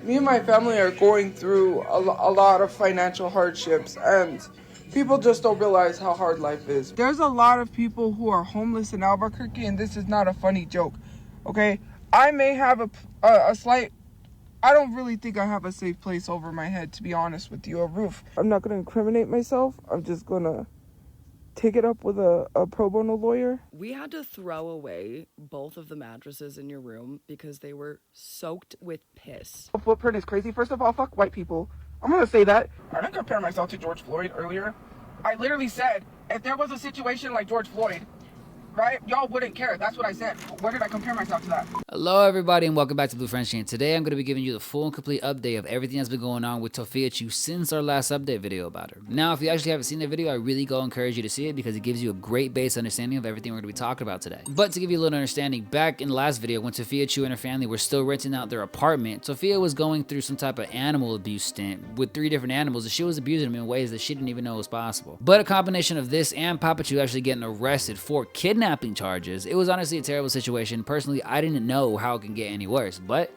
Me and my family are going through a lot of financial hardships, and people just don't realize how hard life is. There's a lot of people who are homeless in Albuquerque, and this is not a funny joke, okay? I may have a slight... I don't really think I have a safe place over my head, to be honest with you, a roof. I'm not going to incriminate myself. I'm just going to take it up with a pro bono lawyer. We had to throw away both of the mattresses in your room because they were soaked with piss. The footprint is crazy. First of all, fuck white people. I'm going to say that. I didn't compare myself to George Floyd earlier. I literally said, if there was a situation like George Floyd, right, y'all wouldn't care. That's what I said. Where did I compare myself to that? Hello everybody and welcome back to Blu.frenchi, and today I'm going to be giving you the full and complete update of everything that's been going on with Tophiachu since our last update video about her. Now, if you actually haven't seen that video, I really go encourage you to see it because it gives you a great base understanding of everything we're going to be talking about today. But to give you a little understanding, back in the last video when Tophiachu and her family were still renting out their apartment, Tofia was going through some type of animal abuse stint with 3 different animals, and she was abusing them in ways that she didn't even know was possible. But a combination of this and Papachu actually getting arrested for kidnapping charges, it was honestly a terrible situation. Personally, I didn't know how it can get any worse, but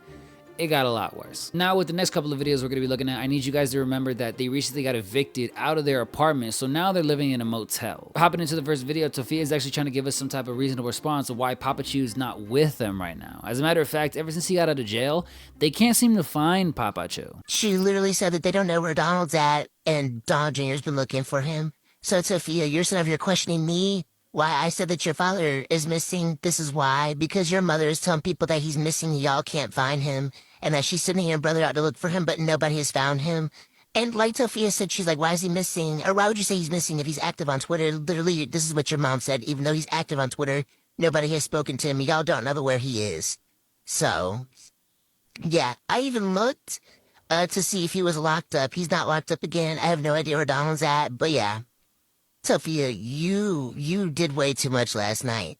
it got a lot worse. Now, with the next couple of videos we're going to be looking at, I need you guys to remember that they recently got evicted out of their apartment, so now they're living in a motel. Hopping into the first video, Tofia is actually trying to give us some type of reasonable response of why Papachu's not with them right now. As a matter of fact, ever since he got out of jail, they can't seem to find Papachu. She literally said that they don't know where Donald's at, and Donald Jr.'s been looking for him. So, Tofia, you're sitting over here questioning me why I said that your father is missing. This is why. Because your mother is telling people that he's missing, y'all can't find him, and that she's sending her brother out to look for him, but nobody has found him. And like Tofia said, she's like, why is he missing? Or why would you say he's missing if he's active on Twitter? Literally, this is what your mom said. Even though he's active on Twitter, nobody has spoken to him. Y'all don't know where he is. So, yeah, I even looked to see if he was locked up. He's not locked up again. I have no idea where Donald's at, but yeah. Tofia, you did way too much last night.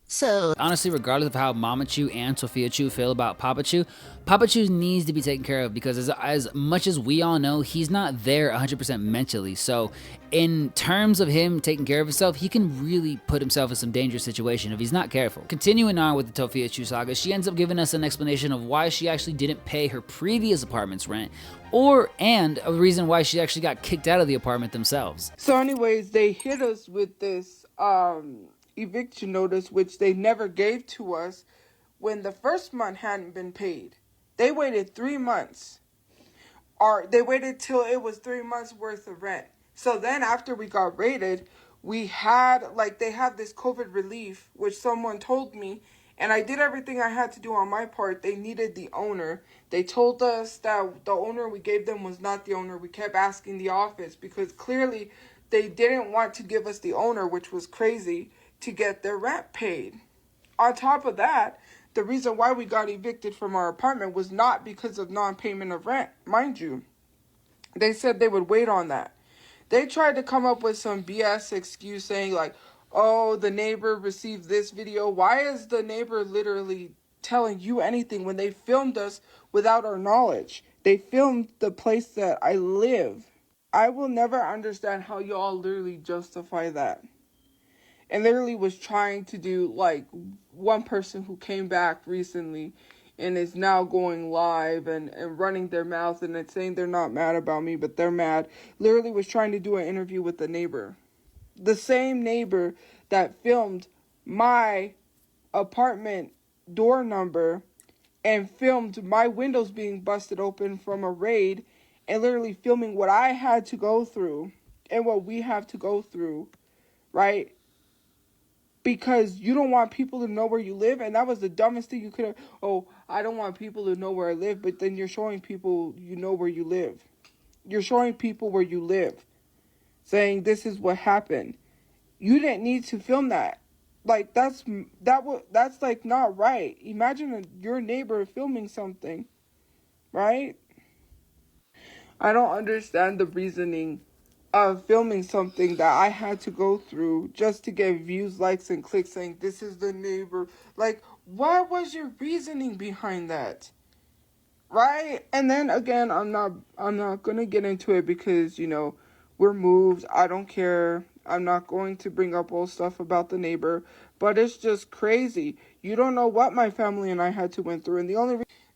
So honestly, regardless of how Mamachu and Tophiachu feel about Papachu, Papachu needs to be taken care of because as much as we all know, he's not there 100% mentally. So in terms of him taking care of himself, he can really put himself in some dangerous situation if he's not careful. Continuing on with the Tophiachu saga, she ends up giving us an explanation of why she actually didn't pay her previous apartment's rent, and a reason why she actually got kicked out of the apartment themselves. So anyways, they hit us with this eviction notice, which they never gave to us when the first month hadn't been paid. They waited 3 months, or they waited till it was 3 months worth of rent. So then after we got raided, we had, they had this COVID relief, which someone told me, and I did everything I had to do on my part. They needed the owner. They told us that the owner we gave them was not the owner. We kept asking the office because clearly they didn't want to give us the owner, which was crazy, to get their rent paid. On top of that, the reason why we got evicted from our apartment was not because of non-payment of rent, mind you. They said they would wait on that. They tried to come up with some BS excuse saying oh, the neighbor received this video. Why is the neighbor literally telling you anything when they filmed us without our knowledge? They filmed the place that I live. I will never understand how y'all literally justify that. And literally was trying to do, one person who came back recently and is now going live and running their mouth and it's saying they're not mad about me, but they're mad. Literally was trying to do an interview with the neighbor. The same neighbor that filmed my apartment door number and filmed my windows being busted open from a raid and literally filming what I had to go through and what we have to go through, right? Because you don't want people to know where you live, and that was the dumbest thing you could have. Oh, I don't want people to know where I live, but then you're showing people you know where you live. You're showing people where you live, saying this is what happened. You didn't need to film that. That's not right. Imagine your neighbor filming something, right? I don't understand the reasoning of filming something that I had to go through just to get views, likes, and clicks saying this is the neighbor. What was your reasoning behind that? Right? And then again, I'm not gonna get into it because, we're moved. I don't care. I'm not going to bring up old stuff about the neighbor, but it's just crazy. You don't know what my family and I had to went through, and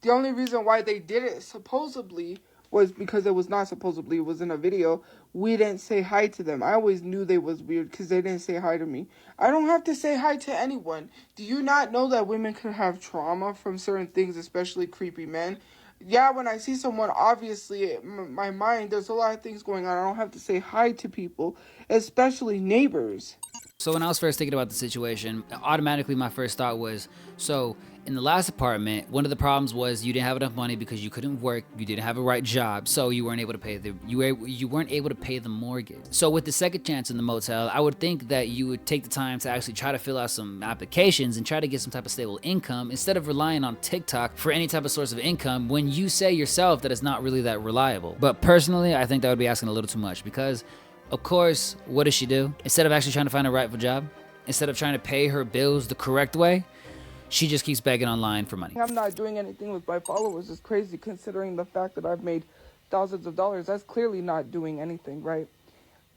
The only reason why they did it supposedly was because it was not supposedly, it was in a video. We didn't say hi to them. I always knew they was weird because they didn't say hi to me. I don't have to say hi to anyone. Do you not know that women could have trauma from certain things, especially creepy men? Yeah, when I see someone, obviously, my mind, there's a lot of things going on. I don't have to say hi to people, especially neighbors. So when I was first thinking about the situation, automatically my first thought was, so in the last apartment, one of the problems was you didn't have enough money because you couldn't work, you didn't have a right job, so you weren't able to pay the mortgage. So with the second chance in the motel, I would think that you would take the time to actually try to fill out some applications and try to get some type of stable income instead of relying on TikTok for any type of source of income when you say yourself that it's not really that reliable. But personally, I think that would be asking a little too much because of course, what does she do? Instead of actually trying to find a rightful job, instead of trying to pay her bills the correct way, she just keeps begging online for money. I'm not doing anything with my followers. It's crazy considering the fact that I've made thousands of dollars. That's clearly not doing anything, right?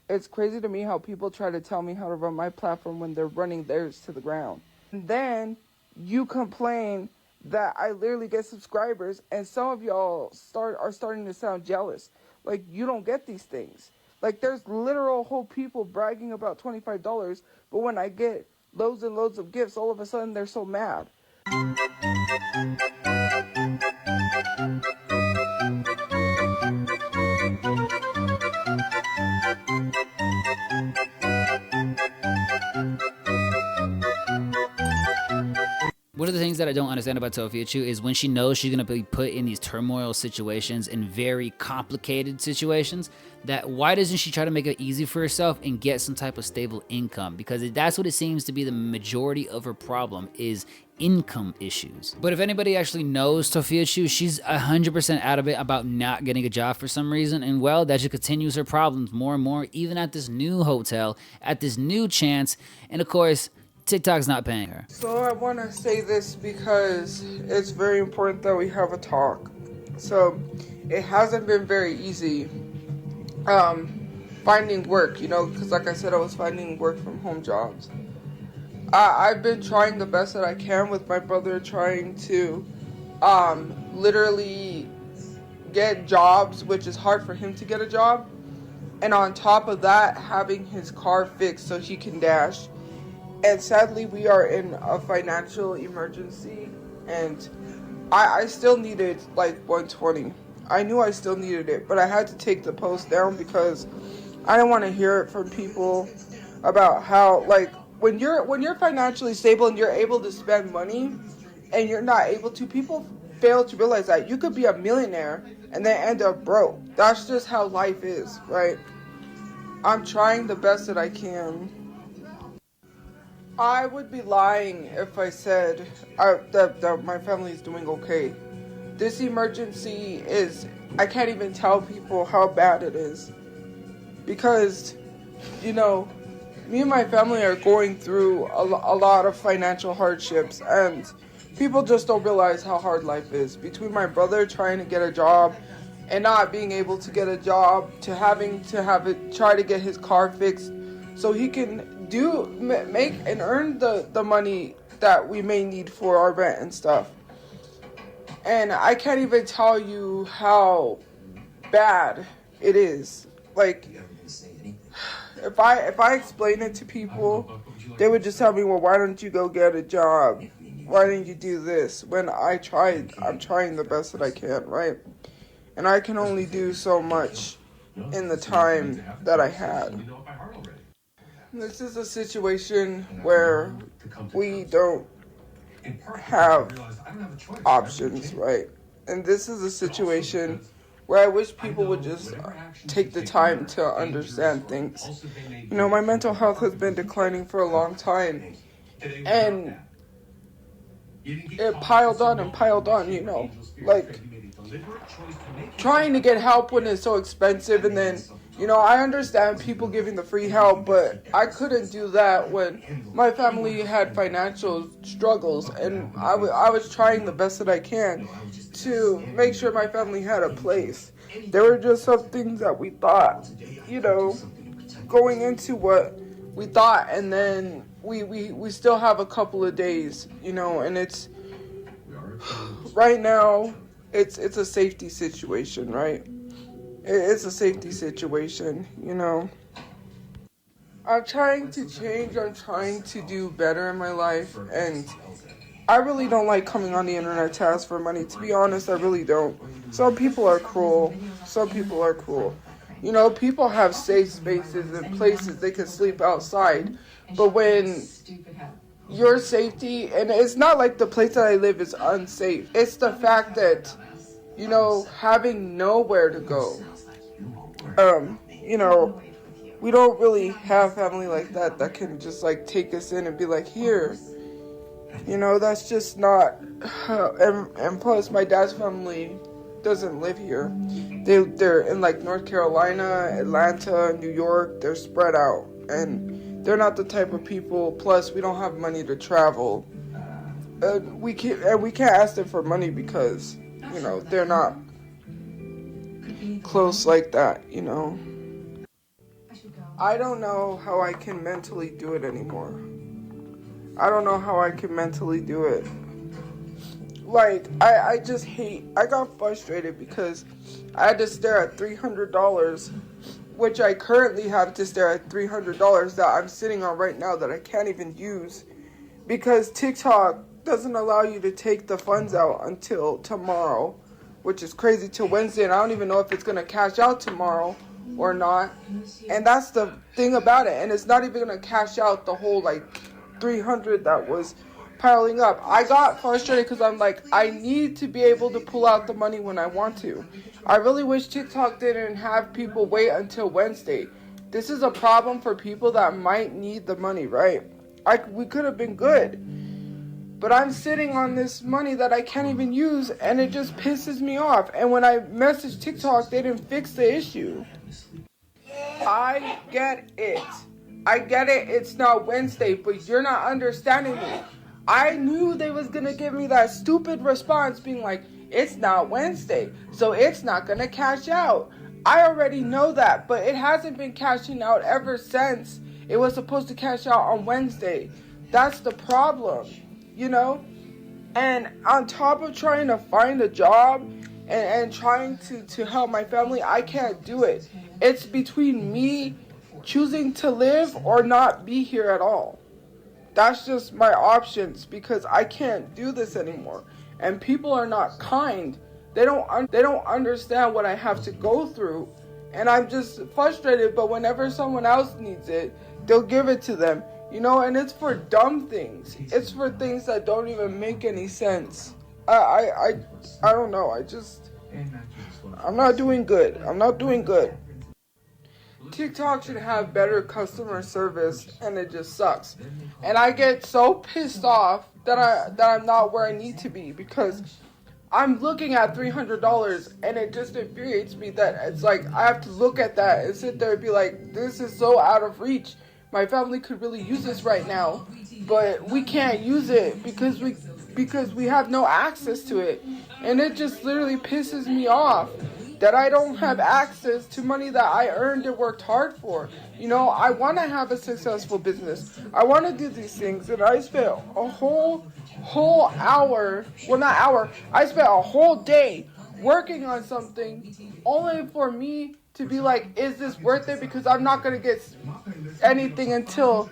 It's crazy to me how people try to tell me how to run my platform when they're running theirs to the ground. And then you complain that I literally get subscribers, and some of y'all are starting to sound jealous. Like, you don't get these things. Like, there's literal whole people bragging about $25, but when I get loads and loads of gifts, all of a sudden they're so mad. One of the things that I don't understand about Tophiachu is when she knows she's gonna be put in these turmoil situations, in very complicated situations, that why doesn't she try to make it easy for herself and get some type of stable income? Because that's what it seems to be the majority of her problem is income issues. But if anybody actually knows Tophiachu, she's 100% adamant about not getting a job for some reason, and well, that just continues her problems more and more, even at this new hotel, at this new chance, and of course, TikTok's not paying her. So I want to say this because it's very important that we have a talk. So it hasn't been very easy finding work, you know, because like I said, I was finding work from home jobs. I've been trying the best that I can with my brother, trying to literally get jobs, which is hard for him to get a job. And on top of that, having his car fixed so he can dash. And sadly, we are in a financial emergency, and I still needed like 120. I knew I still needed it, but I had to take the post down because I didn't want to hear it from people about how, like, when you're financially stable and you're able to spend money and you're not able to, people fail to realize that you could be a millionaire and then end up broke. That's just how life is, right? I'm trying the best that I can. I would be lying if I said that my family is doing okay. This emergency is, I can't even tell people how bad it is. Because, you know, me and my family are going through a lot of financial hardships, and people just don't realize how hard life is. Between my brother trying to get a job and not being able to get a job, to having to try to get his car fixed so he can make and earn the money that we may need for our rent and stuff. And I can't even tell you how bad it is. Like, if I explain it to people, they would just tell me, well, why don't you go get a job? Why didn't you do this? When I'm trying the best that I can, right? And I can only do so much in the time that I had. This is a situation where we don't have options, right? And this is a situation where I wish people would just take the time to understand things. You know, my mental health has been declining for a long time, and it piled on, you know, like trying to get help when it's so expensive. And then, you know, I understand people giving the free help, but I couldn't do that when my family had financial struggles, and I was trying the best that I can to make sure my family had a place. There were just some things that we thought, you know, going into what we thought, and then we still have a couple of days, you know, and right now, it's a safety situation, right? It's a safety situation, you know. I'm trying to change. I'm trying to do better in my life, and I really don't like coming on the internet to ask for money. To be honest, I really don't. Some people are cruel. Some people are cruel. You know, people have safe spaces and places they can sleep outside, but when your safety, and it's not like the place that I live is unsafe. It's the fact that, you know, having nowhere to go. You know, we don't really have family like that that can just like take us in and be like, here. You know, that's just not. And plus, my dad's family doesn't live here. They're in like North Carolina, Atlanta, New York. They're spread out, and they're not the type of people. Plus, we don't have money to travel. We can't ask them for money because, you know, they're not close like that. You know, I don't know how I can mentally do it anymore. I don't know how I can mentally do it. Like, I just I got frustrated because I had to stare at $300, which I currently have to stare at $300 that I'm sitting on right now that I can't even use because TikTok doesn't allow you to take the funds out until tomorrow, which is crazy, till Wednesday, and I don't even know if it's going to cash out tomorrow or not. And that's the thing about it, and it's not even going to cash out the whole, like, 300 that was piling up. I got frustrated because I'm like, I need to be able to pull out the money when I want to. I really wish TikTok didn't have people wait until Wednesday. This is a problem for people that might need the money, right? We could have been good. But I'm sitting on this money that I can't even use, and it just pisses me off. And when I messaged TikTok, they didn't fix the issue. I get it. I get it, it's not Wednesday, but you're not understanding me. I knew they was going to give me that stupid response being like, it's not Wednesday, so it's not going to cash out. I already know that, but it hasn't been cashing out ever since it was supposed to cash out on Wednesday. That's the problem, you know? And on top of trying to find a job and trying to help my family, I can't do it. It's between me choosing to live or not be here at all. That's just my options because I can't do this anymore. And people are not kind. They don't understand what I have to go through. And I'm just frustrated, but whenever someone else needs it, they'll give it to them. You know, and it's for dumb things. It's for things that don't even make any sense. I don't know. I'm not doing good. I'm not doing good. TikTok should have better customer service, and it just sucks. And I get so pissed off that I'm not where I need to be because I'm looking at $300, and it just infuriates me that it's like I have to look at that and sit there and be like, this is so out of reach. My family could really use this right now, but we can't use it because we have no access to it. And it just literally pisses me off that I don't have access to money that I earned and worked hard for. You know, I want to have a successful business. I want to do these things, and I spent a whole hour, well, not hour, I spent a whole day working on something only for me to be like, is this worth it? Because I'm not going to get anything until,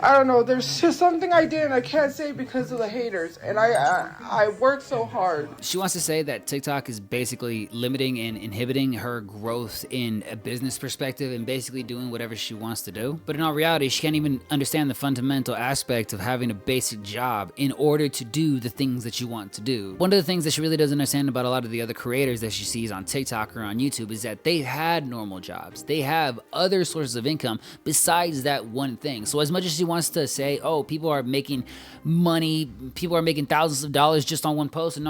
I don't know, there's just something I did and I can't say because of the haters. And I worked so hard. She wants to say that TikTok is basically limiting and inhibiting her growth in a business perspective and basically doing whatever she wants to do. But in all reality, she can't even understand the fundamental aspect of having a basic job in order to do the things that you want to do. One of the things that she really doesn't understand about a lot of the other creators that she sees on TikTok or on YouTube is that they had normal jobs. They have other sources of income besides that one thing. So as much as she wants to say, oh, people are making money, people are making thousands of dollars just on one post, and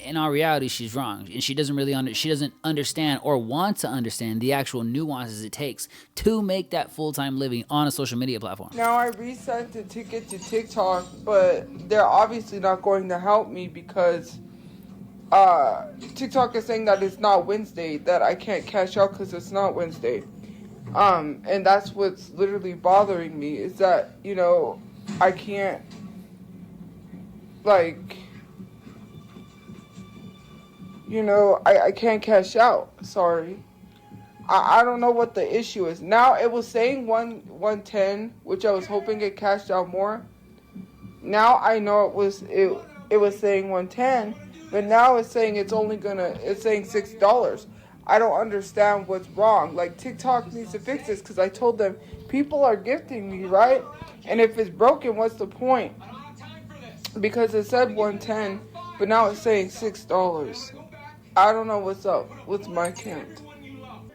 in all reality, she's wrong. And she doesn't she doesn't understand or want to understand the actual nuances it takes to make that full-time living on a social media platform. Now I resent the ticket to TikTok, but they're obviously not going to help me because TikTok is saying that it's not Wednesday, that I can't cash out because it's not Wednesday. And that's what's literally bothering me is that, you know, I can't, like, you know, I can't cash out. Sorry. I don't know what the issue is. Now it was saying 110, which I was hoping it cashed out more. Now I know it was saying 110, but now it's saying it's saying $6. I don't understand what's wrong. Like, TikTok needs to fix this, because I told them people are gifting me, right? And if it's broken, what's the point? Because it said 110, but now it's saying $6. I don't know what's up with my account.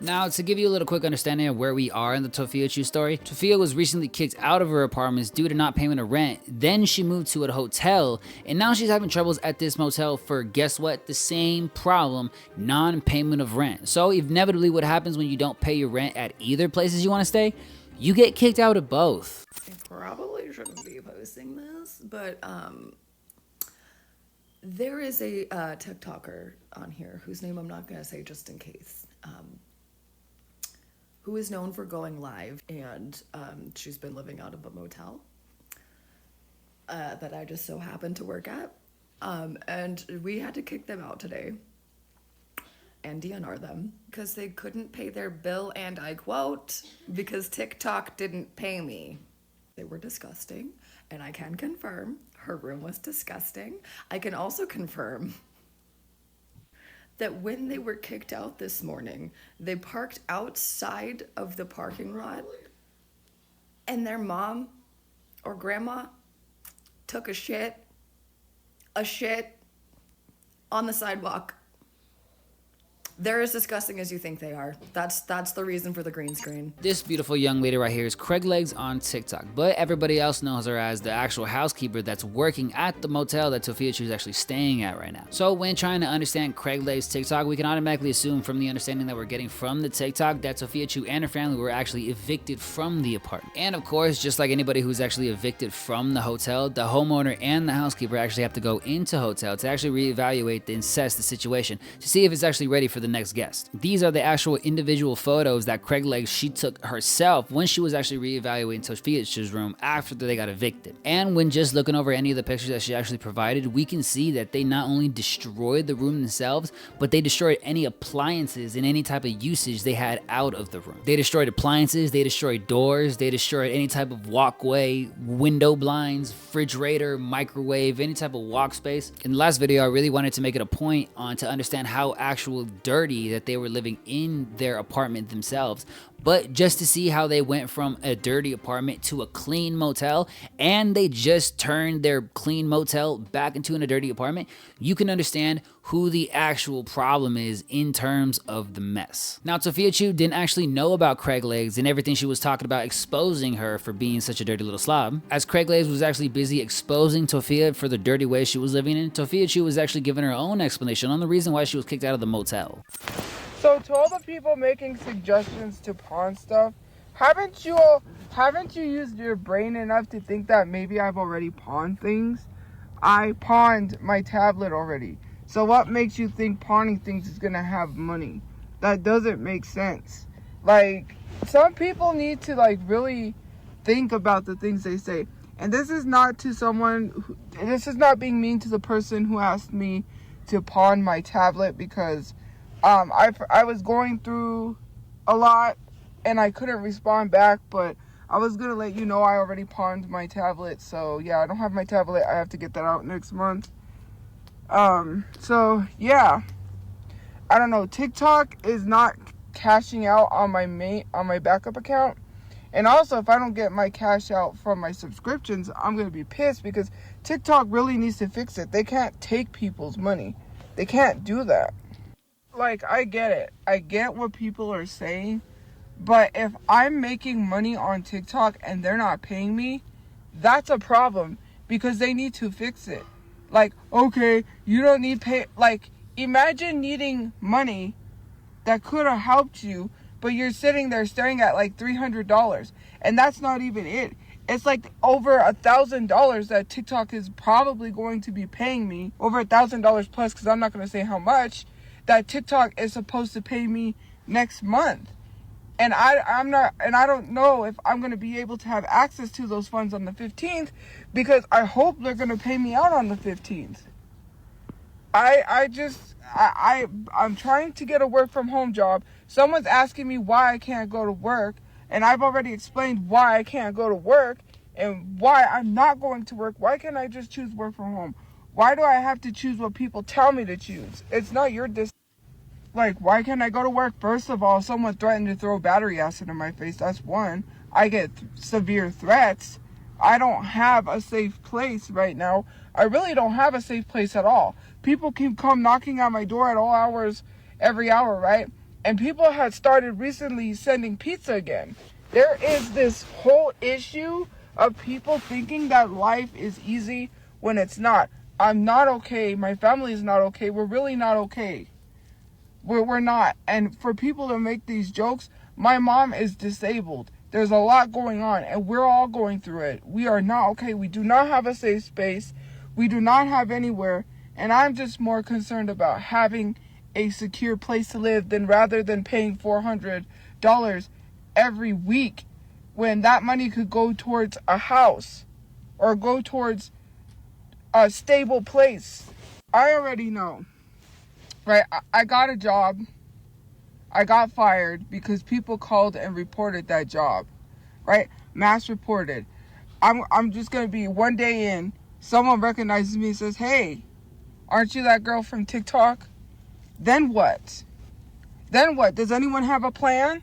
Now, to give you a little quick understanding of where we are in the Tophiachu story, Tofia was recently kicked out of her apartments due to not payment of rent. Then she moved to a hotel, and now she's having troubles at this motel for, guess what? The same problem, non-payment of rent. So inevitably what happens when you don't pay your rent at either places you want to stay? You get kicked out of both. I probably shouldn't be posting this, but there is a TikToker on here whose name I'm not going to say just in case. Who is known for going live, and she's been living out of a motel that I just so happened to work at. And we had to kick them out today and DNR them because they couldn't pay their bill, and I quote, because TikTok didn't pay me. They were disgusting, and I can confirm her room was disgusting. I can also confirm that when they were kicked out this morning, they parked outside of the parking lot, and their mom or grandma took a shit on the sidewalk. They're as disgusting as you think they are. That's the reason for the green screen. This beautiful young lady right here is Craig Legs on TikTok, but everybody else knows her as the actual housekeeper that's working at the motel that Tophiachu is actually staying at right now. So when trying to understand Craig Legs' TikTok, we can automatically assume from the understanding that we're getting from the TikTok that Tophiachu and her family were actually evicted from the apartment. And of course, just like anybody who's actually evicted from the hotel, the homeowner and the housekeeper actually have to go into hotel to actually reevaluate and assess the situation to see if it's actually ready for the next guest. These are the actual individual photos that Craig Legs she took herself when she was actually reevaluating Tophiachu's room after they got evicted. And when just looking over any of the pictures that she actually provided, we can see that they not only destroyed the room themselves, but they destroyed any appliances and any type of usage they had out of the room. They destroyed appliances, they destroyed doors, they destroyed any type of walkway, window blinds, refrigerator, microwave, any type of walk space. In the last video, I really wanted to make it a point on to understand how actual dirty that they were living in their apartment themselves, but just to see how they went from a dirty apartment to a clean motel, and they just turned their clean motel back into a dirty apartment, you can understand who the actual problem is in terms of the mess. Now, Tophiachu didn't actually know about Craig Legs and everything she was talking about exposing her for being such a dirty little slob. As Craig Legs was actually busy exposing Tofia for the dirty way she was living in, Tophiachu was actually giving her own explanation on the reason why she was kicked out of the motel. So to all the people making suggestions to pawn stuff, haven't you used your brain enough to think that maybe I've already pawned things? I pawned my tablet already. So what makes you think pawning things is gonna have money? That doesn't make sense. Like, some people need to really think about the things they say. And this is not this is not being mean to the person who asked me to pawn my tablet, because I was going through a lot and I couldn't respond back, but I was gonna let you know I already pawned my tablet. So yeah, I don't have my tablet. I have to get that out next month. So yeah, I don't know. TikTok is not cashing out on my backup account. And also, if I don't get my cash out from my subscriptions, I'm gonna be pissed, because TikTok really needs to fix it. They can't take people's money. They can't do that. Like, I get it. I get what people are saying. But if I'm making money on TikTok and they're not paying me, that's a problem, because they need to fix it. Like, okay, you don't need pay. Like, imagine needing money that could have helped you, but you're sitting there staring at like $300. And that's not even it. It's like over $1,000 that TikTok is probably going to be paying me. Over $1,000 plus, because I'm not going to say how much, that TikTok is supposed to pay me next month. And I don't know if I'm going to be able to have access to those funds on the 15th, because I hope they're going to pay me out on the 15th. I'm trying to get a work from home job. Someone's asking me why I can't go to work, and I've already explained why I can't go to work and why I'm not going to work. Why can't I just choose work from home? Why do I have to choose what people tell me to choose? It's not your decision. Like, why can't I go to work? First of all, someone threatened to throw battery acid in my face. That's one. I get severe threats. I don't have a safe place right now. I really don't have a safe place at all. People can come knocking on my door at all hours, every hour, right? And people had started recently sending pizza again. There is this whole issue of people thinking that life is easy when it's not. I'm not okay. My family is not okay. We're really not okay. We're not. And for people to make these jokes, my mom is disabled. There's a lot going on, and we're all going through it. We are not okay. We do not have a safe space. We do not have anywhere. And I'm just more concerned about having a secure place to live than rather than paying $400 every week when that money could go towards a house or go towards a stable place. I already know. Right, I got a job. I got fired because people called and reported that job. Right, mass reported. I'm just gonna be one day in. Someone recognizes me and says, "Hey, aren't you that girl from TikTok?" Then what? Then what? Does anyone have a plan?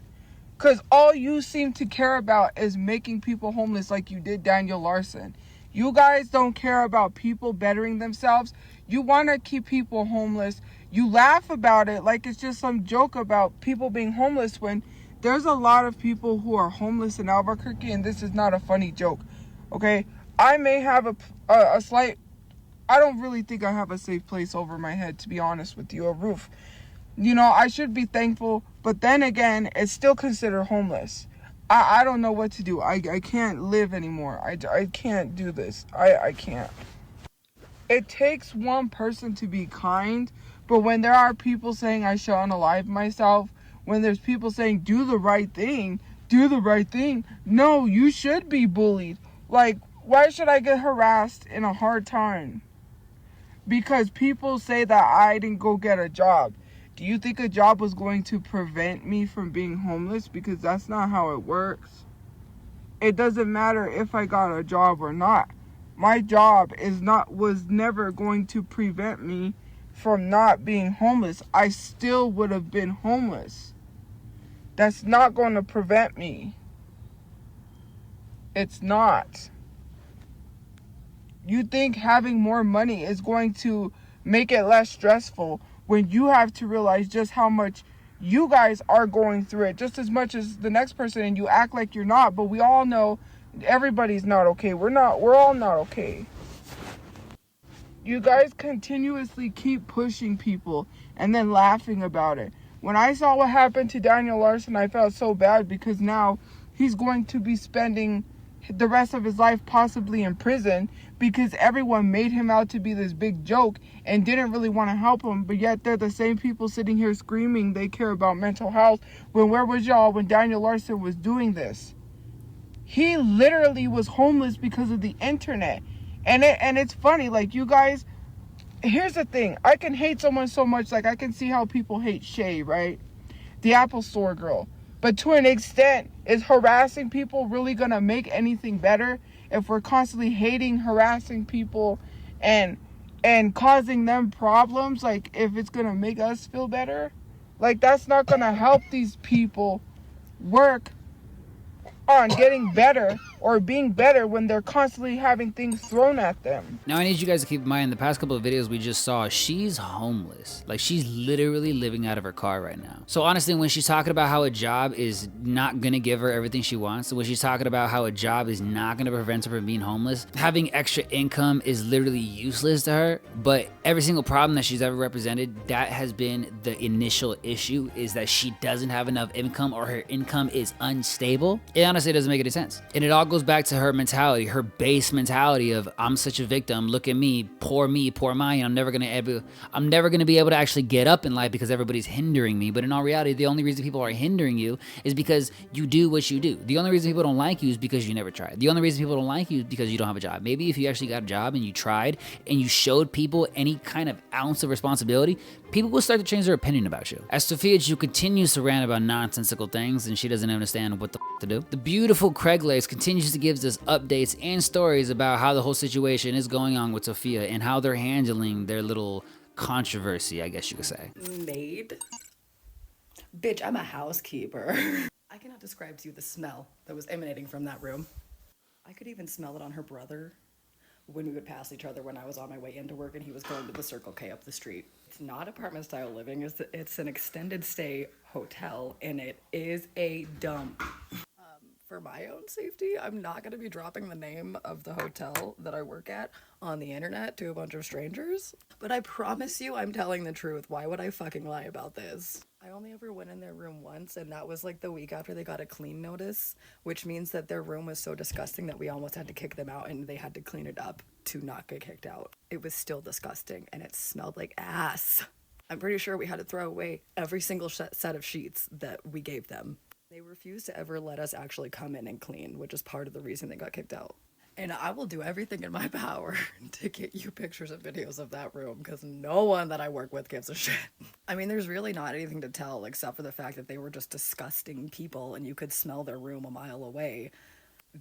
Because all you seem to care about is making people homeless like you did Daniel Larson. You guys don't care about people bettering themselves. You want to keep people homeless. You laugh about it like it's just some joke about people being homeless when there's a lot of people who are homeless in Albuquerque, and this is not a funny joke, okay? I may have a slight... I don't really think I have a safe place over my head, to be honest with you, a roof. You know, I should be thankful, but then again, it's still considered homeless. I don't know what to do. I can't live anymore. I can't do this. I can't. It takes one person to be kind, but when there are people saying I should unalive myself, when there's people saying do the right thing, no, you should be bullied. Like, why should I get harassed in a hard time? Because people say that I didn't go get a job. Do you think a job was going to prevent me from being homeless? Because that's not how it works. It doesn't matter if I got a job or not. My job was never going to prevent me from not being homeless. I still would have been homeless. That's not going to prevent me. It's not. You think having more money is going to make it less stressful when you have to realize just how much you guys are going through it, just as much as the next person, and you act like you're not, but we all know everybody's not okay. We're all not okay. You guys continuously keep pushing people and then laughing about it. When I saw what happened to Daniel Larson, I felt so bad because now he's going to be spending the rest of his life possibly in prison because everyone made him out to be this big joke and didn't really want to help him, but yet they're the same people sitting here screaming they care about mental health when where was y'all when Daniel Larson was doing this? He literally was homeless because of the internet. And it's funny, like, you guys, here's the thing. I can hate someone so much, like I can see how people hate Shay, right? The Apple Store girl. But to an extent, is harassing people really going to make anything better if we're constantly hating, harassing people and causing them problems? Like, if it's going to make us feel better? Like, that's not going to help these people work on getting better or being better when they're constantly having things thrown at them. Now I need you guys to keep in mind, in the past couple of videos we just saw, she's homeless. Like, she's literally living out of her car right now. So honestly, when she's talking about how a job is not gonna give her everything she wants, when she's talking about how a job is not gonna prevent her from being homeless, having extra income is literally useless to her. But every single problem that she's ever represented, that has been the initial issue, is that she doesn't have enough income or her income is unstable. It honestly doesn't make any sense. And it all goes back to her mentality, her base mentality of I'm such a victim. Look at me, poor mine. I'm never gonna be able to actually get up in life because everybody's hindering me. But in all reality, the only reason people are hindering you is because you do what you do. The only reason people don't like you is because you never tried. The only reason people don't like you is because you don't have a job. Maybe if you actually got a job and you tried and you showed people any kind of ounce of responsibility, people will start to change their opinion about you. As Tophiachu continues to rant about nonsensical things and she doesn't understand what the to do, the beautiful Craig Lace continues to give us updates and stories about how the whole situation is going on with Tofia and how they're handling their little controversy, I guess you could say. Maid? Bitch, I'm a housekeeper. I cannot describe to you the smell that was emanating from that room. I could even smell it on her brother when we would pass each other when I was on my way into work and he was going to the Circle K up the street. It's not apartment style living, it's an extended stay hotel and it is a dump. For my own safety, I'm not going to be dropping the name of the hotel that I work at on the internet to a bunch of strangers. But I promise you I'm telling the truth. Why would I fucking lie about this? I only ever went in their room once, and that was like the week after they got a clean notice, which means that their room was so disgusting that we almost had to kick them out and they had to clean it up to not get kicked out. It was still disgusting and it smelled like ass. I'm pretty sure we had to throw away every single set of sheets that we gave them. They refused to ever let us actually come in and clean, which is part of the reason they got kicked out. And I will do everything in my power to get you pictures and videos of that room because no one that I work with gives a shit. I mean, there's really not anything to tell except for the fact that they were just disgusting people and you could smell their room a mile away.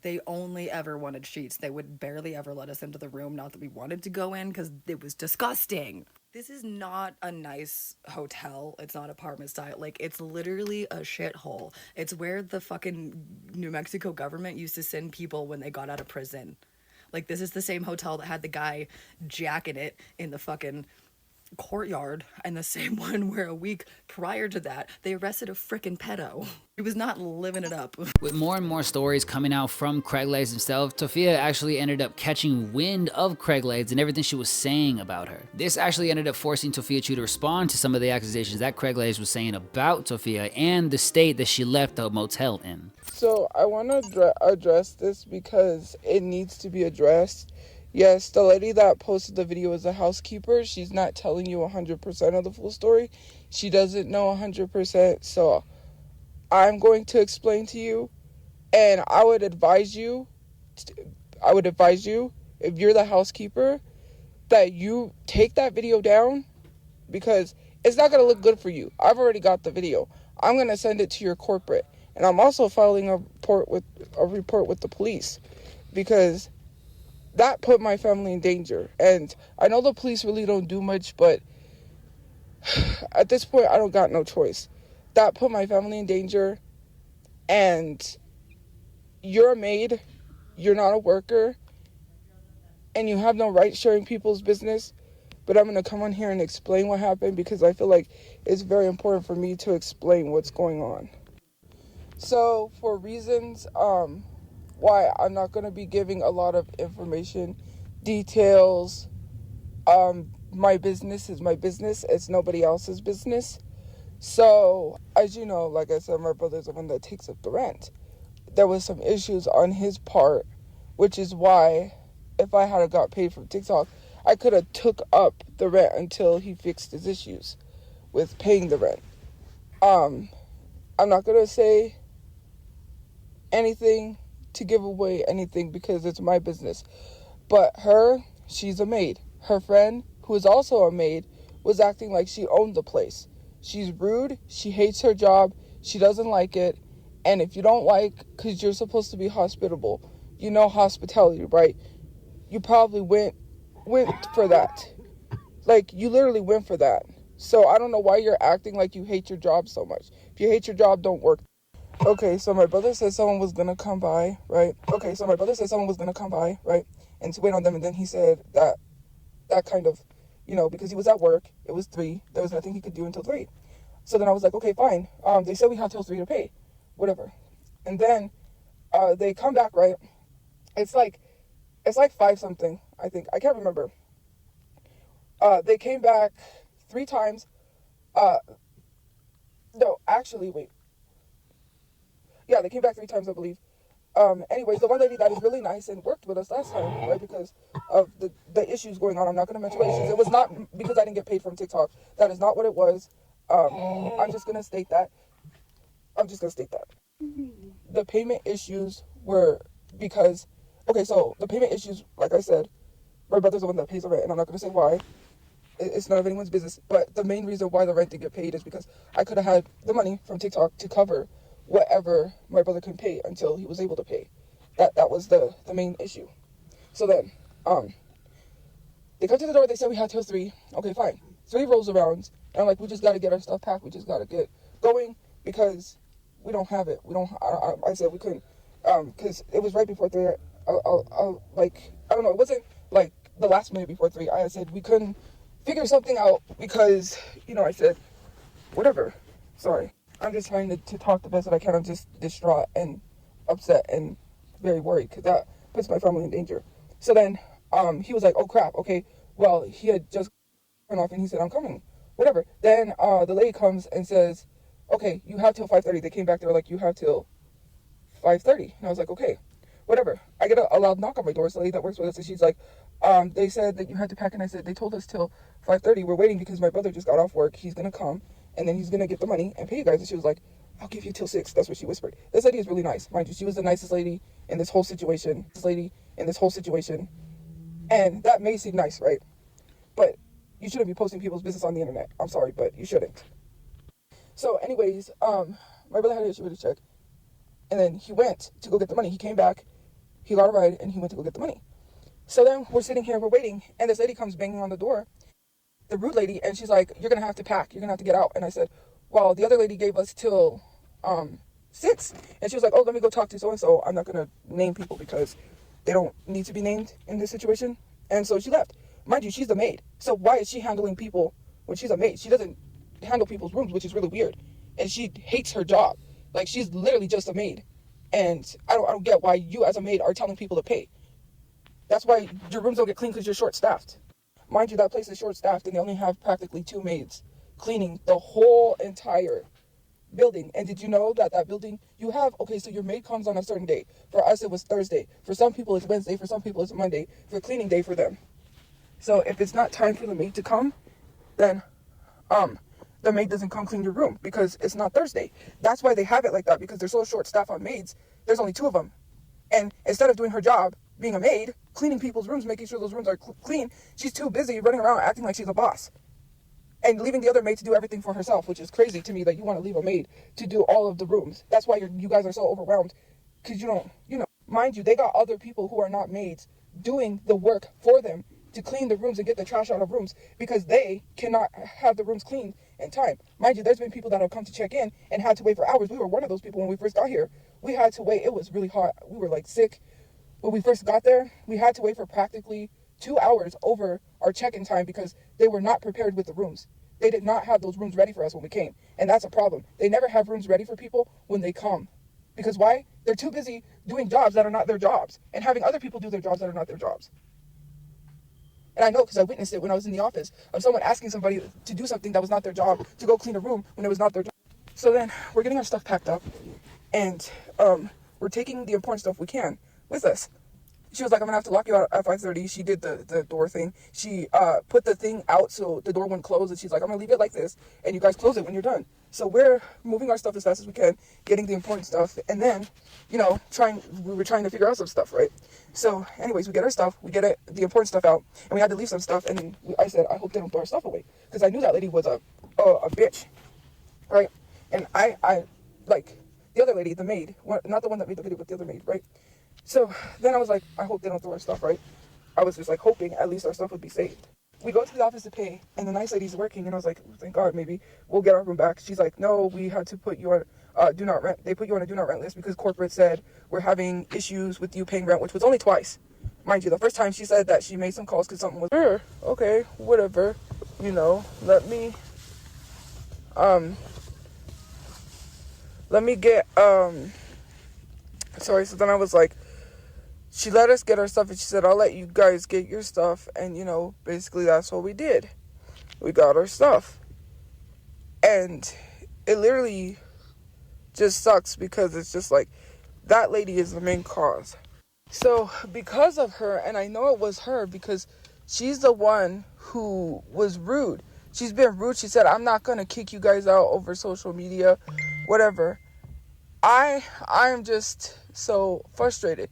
They only ever wanted sheets. They would barely ever let us into the room, not that we wanted to go in because it was disgusting. This is not a nice hotel. It's not apartment style. Like, it's literally a shithole. It's where the fucking New Mexico government used to send people when they got out of prison. Like, this is the same hotel that had the guy jacking it in the fucking courtyard, and the same one where a week prior to that they arrested a frickin' pedo. He was not living it up. With more and more stories coming out from Craig Lace himself, Tofia actually ended up catching wind of Craig Lace and everything she was saying about her. This actually ended up forcing Tophiachu to respond to some of the accusations that Craig Lace was saying about Tofia and the state that she left the motel in. So I want to address this because it needs to be addressed. Yes, the lady that posted the video is a housekeeper. She's not telling you 100% of the full story. She doesn't know 100%. So I'm going to explain to you. And I would advise you, if you're the housekeeper, that you take that video down because it's not going to look good for you. I've already got the video. I'm going to send it to your corporate. And I'm also filing a report with the police because that put my family in danger. And I know the police really don't do much, but at this point, I don't got no choice. That put my family in danger. And you're a maid, you're not a worker, and you have no right sharing people's business. But I'm going to come on here and explain what happened because I feel like it's very important for me to explain what's going on. So for reasons why I'm not going to be giving a lot of information, details, my business is my business. It's nobody else's business. So, as you know, like I said, my brother's the one that takes up the rent. There was some issues on his part, which is why if I had got paid from TikTok, I could have took up the rent until he fixed his issues with paying the rent. I'm not going to say anything to give away anything because it's my business. But she's a maid. Her friend, who is also a maid, was acting like she owned the place. She's rude. She hates her job. She doesn't like it. And if you don't because you're supposed to be hospitable, you know hospitality, right? You probably went for that. Like, you literally went for that. So I don't know why you're acting like you hate your job so much. If you hate your job, don't work. Okay, so my brother said someone was going to come by, right? And to wait on them. And then he said that kind of, because he was at work. It was 3. There was nothing he could do until 3. So then I was like, okay, fine. They said we have till 3 to pay. Whatever. And then they come back, right? It's like 5 something, I think. I can't remember. They came back 3 times. No, actually, wait. Yeah, they came back 3 times, I believe. anyways, the one lady that is really nice and worked with us last time, right, because of the issues going on, I'm not going to mention what issues. It was not because I didn't get paid from TikTok. That is not what it was. I'm just going to state that. The payment issues were because, okay, so the payment issues, like I said, my brother's the one that pays the rent, and I'm not going to say why. It's none of anyone's business. But the main reason why the rent didn't get paid is because I could have had the money from TikTok to cover whatever my brother couldn't pay until he was able to pay. That was the main issue. So then, they come to the door. They said we had till 3. Okay, fine. 3 rolls around, and I'm like, we just got to get our stuff packed. We just got to get going because we don't have it. We don't. I said we couldn't, because it was right before 3. Like, I don't know. It wasn't like the last minute before 3. I said we couldn't figure something out because, I said, whatever. Sorry. I'm just trying to talk the best that I can. I'm just distraught and upset and very worried because that puts my family in danger. So then, he was like, oh crap, okay. Well, he had just gone off and he said, I'm coming. Whatever. Then, the lady comes and says, okay, you have till 5:30. They came back, they were like, you have till 5:30. And I was like, okay, whatever. I get a loud knock on my door. It's the lady that works with us, and she's like, they said that you had to pack, and I said, they told us till 5:30. We're waiting because my brother just got off work. He's going to come, and then he's going to get the money and pay you guys. And she was like, I'll give you till 6. That's what she whispered. This lady is really nice. Mind you, she was the nicest lady in this whole situation. And that may seem nice, right? But you shouldn't be posting people's business on the internet. I'm sorry, but you shouldn't. So anyways, my brother had an issue with his check. And then he went to go get the money. He came back, he got a ride, and he went to go get the money. So then we're sitting here, we're waiting, and this lady comes banging on the door, the rude lady, and she's like, you're going to have to pack. You're going to have to get out. And I said, well, the other lady gave us till 6. And she was like, oh, let me go talk to so-and-so. I'm not going to name people because they don't need to be named in this situation. And so she left. Mind you, she's the maid. So why is she handling people when she's a maid? She doesn't handle people's rooms, which is really weird. And she hates her job. Like, she's literally just a maid. And I don't get why you as a maid are telling people to pay. That's why your rooms don't get clean, because you're short-staffed. Mind you, that place is short-staffed, and they only have practically 2 maids cleaning the whole entire building. And did you know that building, you have, okay, so your maid comes on a certain day. For us, it was Thursday. For some people, it's Wednesday. For some people, it's Monday. For cleaning day for them. So if it's not time for the maid to come, then the maid doesn't come clean your room because it's not Thursday. That's why they have it like that, because they're so short-staffed on maids. There's only 2 of them. And instead of doing her job, being a maid, cleaning people's rooms, making sure those rooms are clean, she's too busy running around acting like she's a boss. And leaving the other maid to do everything for herself, which is crazy to me that you want to leave a maid to do all of the rooms. That's why you guys are so overwhelmed, because you don't, mind you, they got other people who are not maids doing the work for them to clean the rooms and get the trash out of rooms, because they cannot have the rooms cleaned in time. Mind you, there's been people that have come to check in and had to wait for hours. We were one of those people when we first got here. We had to wait. It was really hot. We were like sick. When we first got there, we had to wait for practically 2 hours over our check-in time because they were not prepared with the rooms. They did not have those rooms ready for us when we came. And that's a problem. They never have rooms ready for people when they come. Because why? They're too busy doing jobs that are not their jobs and having other people do their jobs that are not their jobs. And I know because I witnessed it when I was in the office of someone asking somebody to do something that was not their job, to go clean a room when it was not their job. So then we're getting our stuff packed up, and we're taking the important stuff we can with us. She was like, I'm going to have to lock you out at 5:30. She did the door thing. She put the thing out so the door wouldn't close, and she's like, I'm going to leave it like this, and you guys close it when you're done. So we're moving our stuff as fast as we can, getting the important stuff, and then, we were trying to figure out some stuff, right? So anyways, we get our stuff, we get the important stuff out, and we had to leave some stuff, and I said, I hope they don't throw our stuff away, because I knew that lady was a bitch, right? And I like, the other lady, the maid, not the one that made the video, but the other maid, right? So then I was like, I hope they don't throw our stuff, right? I was just like hoping at least our stuff would be saved. We go to the office to pay, and the nice lady's working, and I was like, thank God, maybe we'll get our room back. She's like, no, we had to put you on do not rent. They put you on a do not rent list because corporate said we're having issues with you paying rent, which was only twice. Mind you, the first time she said that she made some calls because something was, sure, okay, whatever, let me get, sorry, so then I was like, she let us get our stuff, and she said, I'll let you guys get your stuff, and, basically that's what we did. We got our stuff. And it literally just sucks because it's just like, That lady is the main cause. So because of her, and I know it was her because she's the one who was rude. She's been rude. She said, I'm not going to kick you guys out over social media, whatever. I'm just so frustrated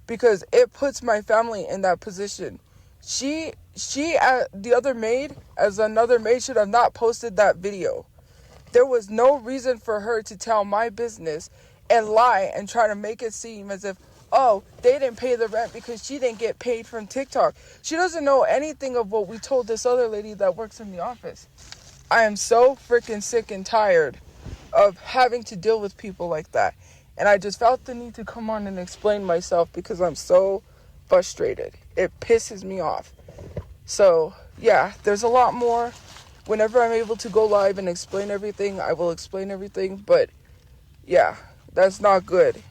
because it puts my family in that position. She the other maid, as another maid, should have not posted that video. There was no reason for her to tell my business and lie and try to make it seem as if, oh, they didn't pay the rent because she didn't get paid from TikTok. She doesn't know anything of what we told this other lady that works in the office. I am so freaking sick and tired of having to deal with people like that. And I just felt the need to come on and explain myself because I'm so frustrated. It pisses me off. So, yeah, there's a lot more. Whenever I'm able to go live and explain everything, I will explain everything. But, yeah, that's not good.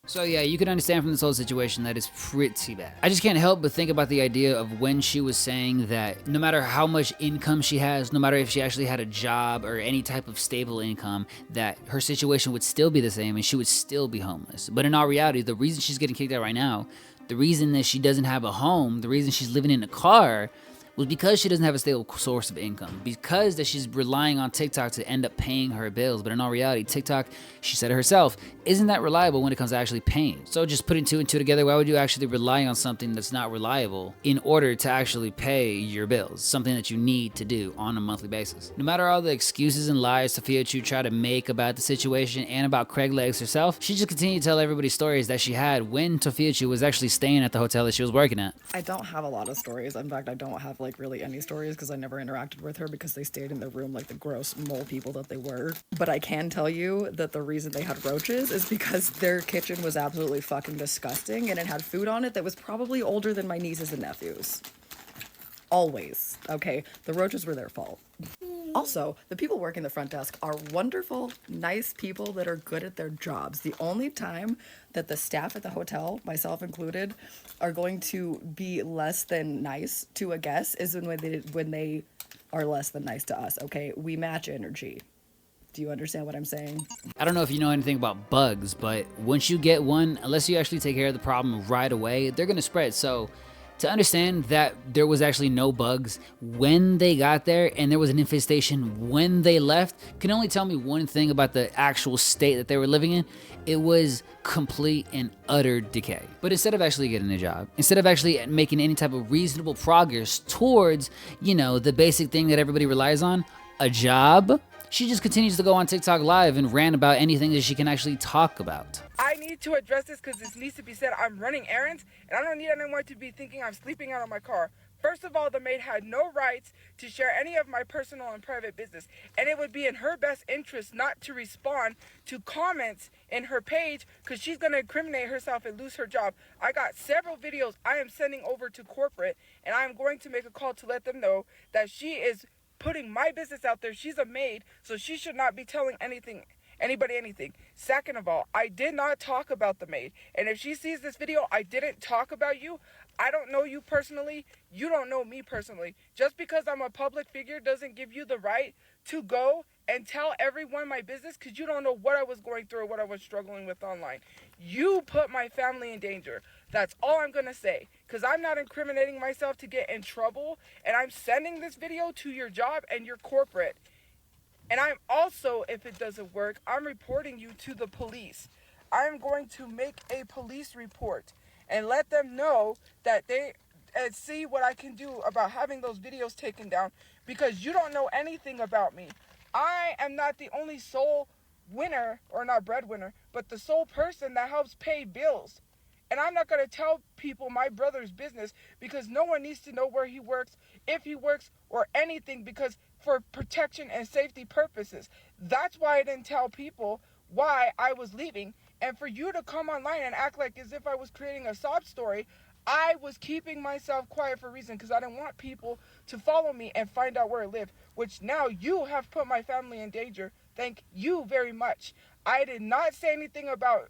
So yeah, you can understand from this whole situation that it's pretty bad. I just can't help but think about the idea of when she was saying that no matter how much income she has, no matter if she actually had a job or any type of stable income, that her situation would still be the same and she would still be homeless. But in all reality, the reason she's getting kicked out right now, the reason that she doesn't have a home, the reason she's living in a car, was because she doesn't have a stable source of income, because that she's relying on TikTok to end up paying her bills. But in all reality, TikTok, she said it herself, isn't that reliable when it comes to actually paying. So just putting two and two together, why would you actually rely on something that's not reliable in order to actually pay your bills, something that you need to do on a monthly basis? No matter all the excuses and lies Tophiachu tried to make about the situation and about Craig Legs herself, she just continued to tell everybody stories that she had when Tophiachu was actually staying at the hotel that she was working at. I don't have a lot of stories. In fact, I don't have like really any stories because I never interacted with her because they stayed in their room like the gross mole people that they were. But I can tell you that the reason they had roaches is because their kitchen was absolutely fucking disgusting and it had food on it that was probably older than my nieces and nephews. Always, okay? The roaches were their fault. Also, the people working the front desk are wonderful, nice people that are good at their jobs. The only time that the staff at the hotel, myself included, are going to be less than nice to a guest is when they are less than nice to us, okay? We match energy. Do you understand what I'm saying? I don't know if you know anything about bugs, but once you get one, unless you actually take care of the problem right away, they're gonna spread. So to understand that there was actually no bugs when they got there and there was an infestation when they left can only tell me one thing about the actual state that they were living in. It was complete and utter decay. But instead of actually getting a job, instead of actually making any type of reasonable progress towards, you know, the basic thing that everybody relies on, a job, she just continues to go on TikTok live and rant about anything that she can actually talk about. I need to address this because this needs to be said. I'm running errands, and I don't need anyone to be thinking I'm sleeping out of my car. First of all, the maid had no rights to share any of my personal and private business, and it would be in her best interest not to respond to comments in her page because she's going to incriminate herself and lose her job. I got several videos I am sending over to corporate, and I'm going to make a call to let them know that she is putting my business out there. She's a maid, so she should not be telling anybody anything. Second of all, I did not talk about the maid. And if she sees this video, I didn't talk about you. I don't know you personally. You don't know me personally. Just because I'm a public figure doesn't give you the right to go and tell everyone my business because you don't know what I was going through or what I was struggling with online. You put my family in danger. That's all I'm going to say, because I'm not incriminating myself to get in trouble, and I'm sending this video to your job and your corporate. And I'm also, if it doesn't work, I'm reporting you to the police. I'm going to make a police report and let them know that they and see what I can do about having those videos taken down, because you don't know anything about me. I am not the only sole winner, or not breadwinner, but the sole person that helps pay bills. And I'm not going to tell people my brother's business because no one needs to know where he works, if he works, or anything, because for protection and safety purposes. That's why I didn't tell people why I was leaving. And for you to come online and act like as if I was creating a sob story, I was keeping myself quiet for a reason, because I didn't want people to follow me and find out where I live, which now you have put my family in danger. Thank you very much. I did not say anything about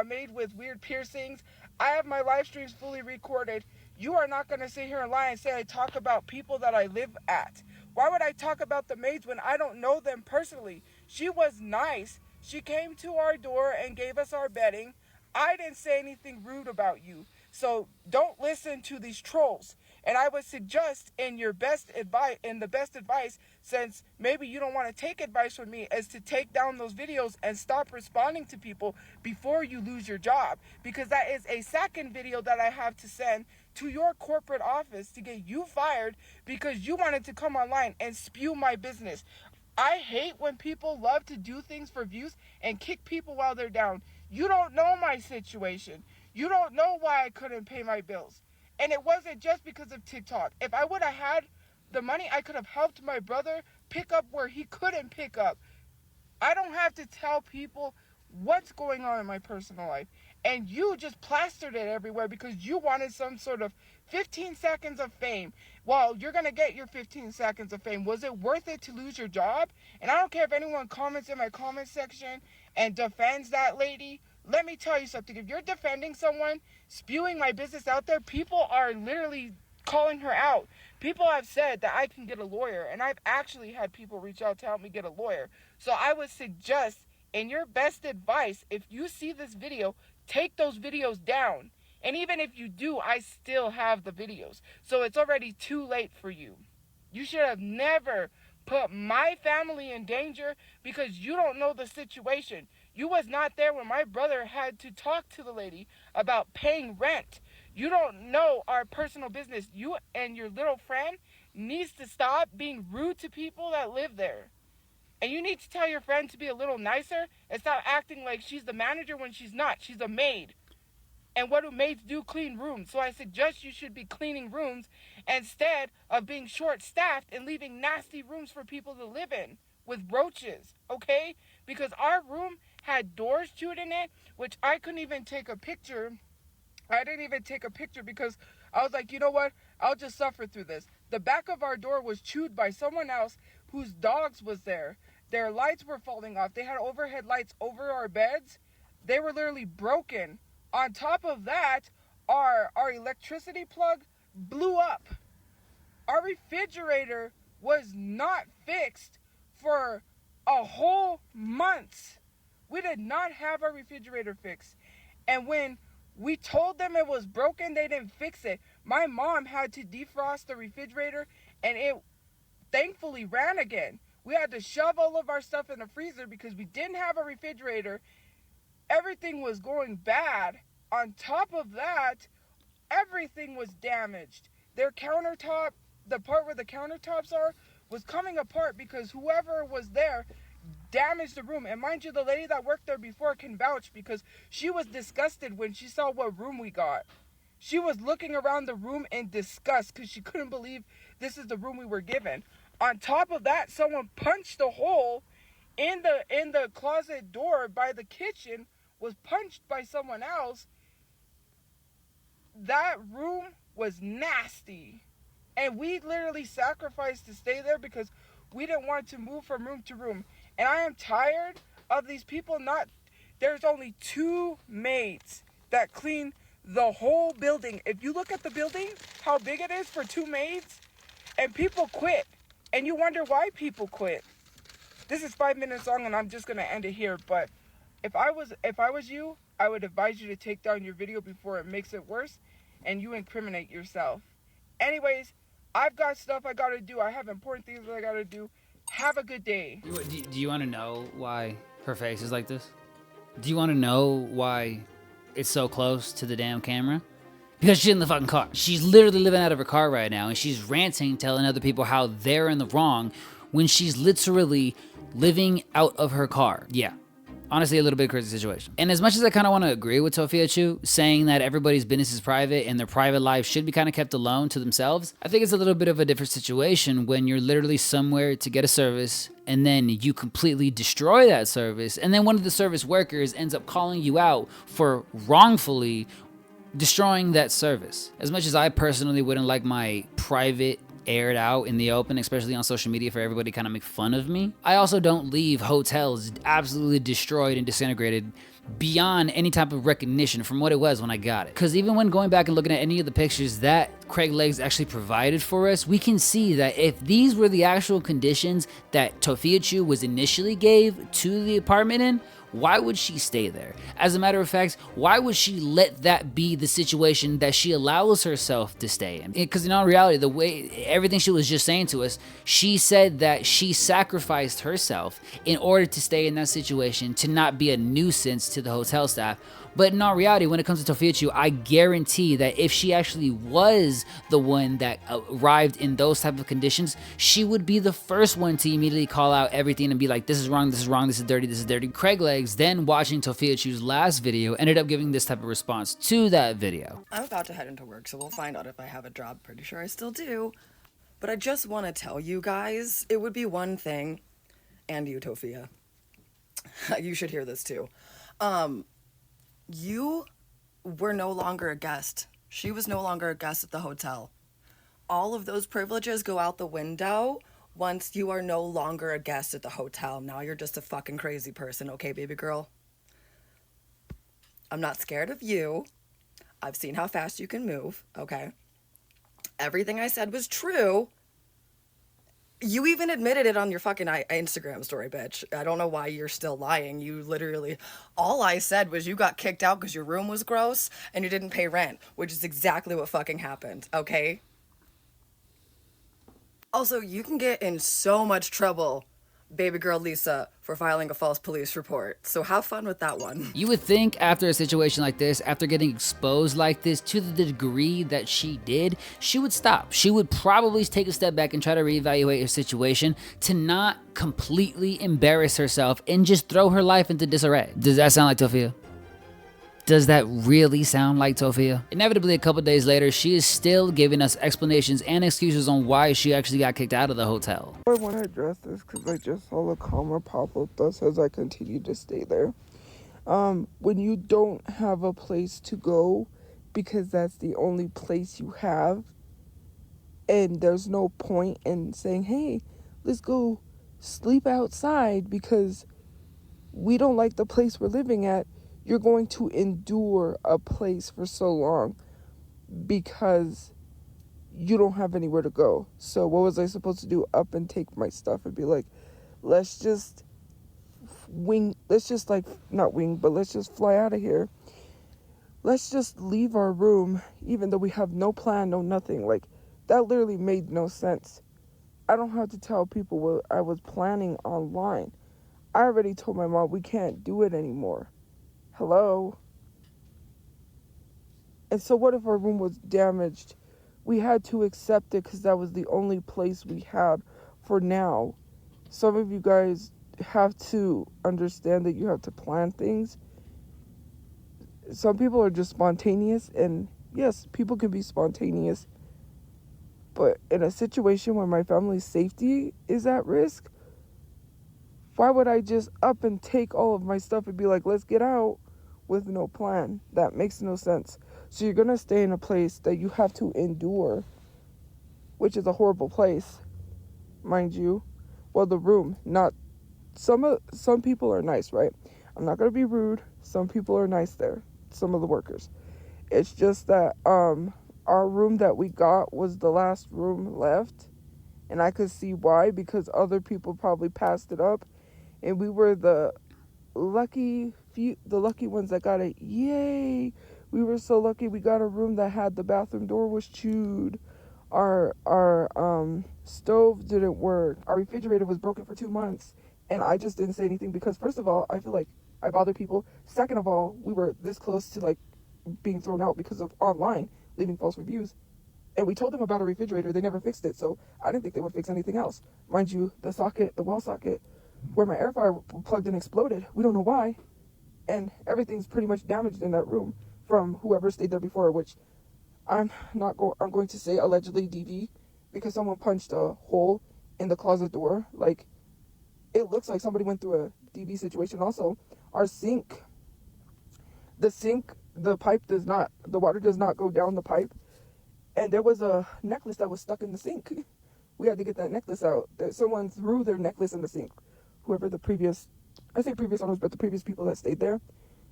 made with weird piercings. I have my live streams fully recorded. You are not going to sit here and lie and say I talk about people that I live at. Why would I talk about the maids when I don't know them personally? She was nice. She came to our door and gave us our bedding. I didn't say anything rude about you. So don't listen to these trolls. And I would suggest the best advice, since maybe you don't want to take advice from me, is to take down those videos and stop responding to people before you lose your job. Because that is a second video that I have to send to your corporate office to get you fired because you wanted to come online and spew my business. I hate when people love to do things for views and kick people while they're down. You don't know my situation. You don't know why I couldn't pay my bills. And it wasn't just because of TikTok. If I would have had the money, I could have helped my brother pick up where he couldn't pick up. I don't have to tell people what's going on in my personal life. And you just plastered it everywhere because you wanted some sort of 15 seconds of fame. Well, you're going to get your 15 seconds of fame. Was it worth it to lose your job? And I don't care if anyone comments in my comment section and defends that lady. Let me tell you something. If you're defending someone, spewing my business out there, people are literally calling her out. People have said that I can get a lawyer, and I've actually had people reach out to help me get a lawyer. So I would suggest, in your best advice, if you see this video, take those videos down. And even if you do, I still have the videos. So it's already too late for you. You should have never put my family in danger because you don't know the situation. You was not there when my brother had to talk to the lady about paying rent. You don't know our personal business. You and your little friend needs to stop being rude to people that live there. And you need to tell your friend to be a little nicer and stop acting like she's the manager when she's not. She's a maid. And what do maids do? Clean rooms. So I suggest you should be cleaning rooms instead of being short-staffed and leaving nasty rooms for people to live in with roaches, okay? Because our room had doors chewed in it, which I couldn't even take a picture. I didn't even take a picture because I was like, you know what? I'll just suffer through this. The back of our door was chewed by someone else whose dogs was there. Their lights were falling off. They had overhead lights over our beds. They were literally broken. On top of that, our electricity plug blew up. Our refrigerator was not fixed for a whole month. We did not have our refrigerator fixed. And when we told them it was broken, they didn't fix it. My mom had to defrost the refrigerator, and it thankfully ran again. We had to shove all of our stuff in the freezer because we didn't have a refrigerator. Everything was going bad. On top of that, everything was damaged. Their countertop, the part where the countertops are, was coming apart because whoever was there damaged the room. And mind you, the lady that worked there before can vouch because she was disgusted when she saw what room we got. She was looking around the room in disgust because she couldn't believe this is the room we were given. On top of that, someone punched a hole in the closet door by the kitchen, was punched by someone else. That room was nasty. And we literally sacrificed to stay there because we didn't want to move from room to room. And I am tired of these people not... There's only 2 maids that clean the whole building. If you look at the building, how big it is for 2 maids, and people quit. And you wonder why people quit. This is 5 minutes long and I'm just going to end it here. But if I was you, I would advise you to take down your video before it makes it worse and you incriminate yourself. Anyways, I've got stuff I got to do. I have important things that I got to do. Have a good day. Do you want to know why her face is like this? Do you want to know why it's so close to the damn camera? Because she's in the fucking car. She's literally living out of her car right now, and she's ranting, telling other people how they're in the wrong when she's literally living out of her car. Yeah. Honestly, a little bit crazy situation. And as much as I kind of want to agree with Tophiachu, saying that everybody's business is private and their private life should be kind of kept alone to themselves, I think it's a little bit of a different situation when you're literally somewhere to get a service and then you completely destroy that service, and then one of the service workers ends up calling you out for wrongfully destroying that service. As much as I personally wouldn't like my private aired out in the open, especially on social media for everybody to kind of make fun of me. I also don't leave hotels absolutely destroyed and disintegrated beyond any type of recognition from what it was when I got it. Because even when going back and looking at any of the pictures that Craig Legs actually provided for us, we can see that if these were the actual conditions that Tophiachu was initially gave to the apartment in, why would she stay there? As a matter of fact, why would she let that be the situation that she allows herself to stay in? Because in all reality, the way everything she was just saying to us, she said that she sacrificed herself in order to stay in that situation, to not be a nuisance to the hotel staff. But in all reality, when it comes to Tophiachu, I guarantee that if she actually was the one that arrived in those type of conditions, she would be the first one to immediately call out everything and be like, this is wrong, this is wrong, this is dirty, this is dirty. Craig Legs, then watching Tophiachu's last video, ended up giving this type of response to that video. I'm about to head into work, so we'll find out if I have a job. Pretty sure I still do. But I just want to tell you guys, it would be one thing, and you, Tofia, you should hear this too. You were no longer a guest. She was no longer a guest at the hotel. All of those privileges go out the window once you are no longer a guest at the hotel. Now you're just a fucking crazy person, okay, baby girl? I'm not scared of you. I've seen how fast you can move, okay? Everything I said was true. You even admitted it on your fucking Instagram story, bitch. I don't know why you're still lying. You literally, all I said was you got kicked out because your room was gross and you didn't pay rent, which is exactly what fucking happened, okay? Also, you can get in so much trouble, baby girl Lisa, for filing a false police report. So have fun with that one. You would think after a situation like this, after getting exposed like this to the degree that she did, she would stop. She would probably take a step back and try to reevaluate her situation to not completely embarrass herself and just throw her life into disarray. Does that sound like Tofia? Does that really sound like Tofia? Inevitably, a couple days later, she is still giving us explanations and excuses on why she actually got kicked out of the hotel. I want to address this because I just saw the comment pop up that says I continue to stay there. When you don't have a place to go because that's the only place you have, and there's no point in saying, hey, let's go sleep outside because we don't like the place we're living at, you're going to endure a place for so long because you don't have anywhere to go. So what was I supposed to do? Up and take my stuff and be like, let's just fly out of here. Let's just leave our room, even though we have no plan, no nothing. Like, that literally made no sense. I don't have to tell people what I was planning online. I already told my mom we can't do it anymore. Hello? And so what if our room was damaged? We had to accept it because that was the only place we had for now. Some of you guys have to understand that you have to plan things. Some people are just spontaneous, and yes, people can be spontaneous. But in a situation where my family's safety is at risk, why would I just up and take all of my stuff and be like, let's get out with no plan? That makes no sense. So you're going to stay in a place that you have to endure, which is a horrible place, mind you. Well, the room, not some people are nice, right? I'm not going to be rude. Some people are nice there, some of the workers. It's just that our room that we got was the last room left, and I could see why, because other people probably passed it up, and we were the lucky ones that got it. Yay! We were so lucky we got a room that had the bathroom door was chewed. Our stove didn't work. Our refrigerator was broken for 2 months, and I just didn't say anything because, first of all, I feel like I bother people. Second of all, we were this close to like being thrown out because of online leaving false reviews. And we told them about a refrigerator. They never fixed it, so I didn't think they would fix anything else. Mind you, the wall socket where my air fryer plugged in exploded. We don't know why. And everything's pretty much damaged in that room from whoever stayed there before, which I'm going to say allegedly DV, because someone punched a hole in the closet door. Like, it looks like somebody went through a DV situation. Also, our sink, the water does not go down the pipe. And there was a necklace that was stuck in the sink. we had to get that necklace out. That someone threw their necklace in the sink. Whoever the previous, I say previous owners, but the previous people that stayed there,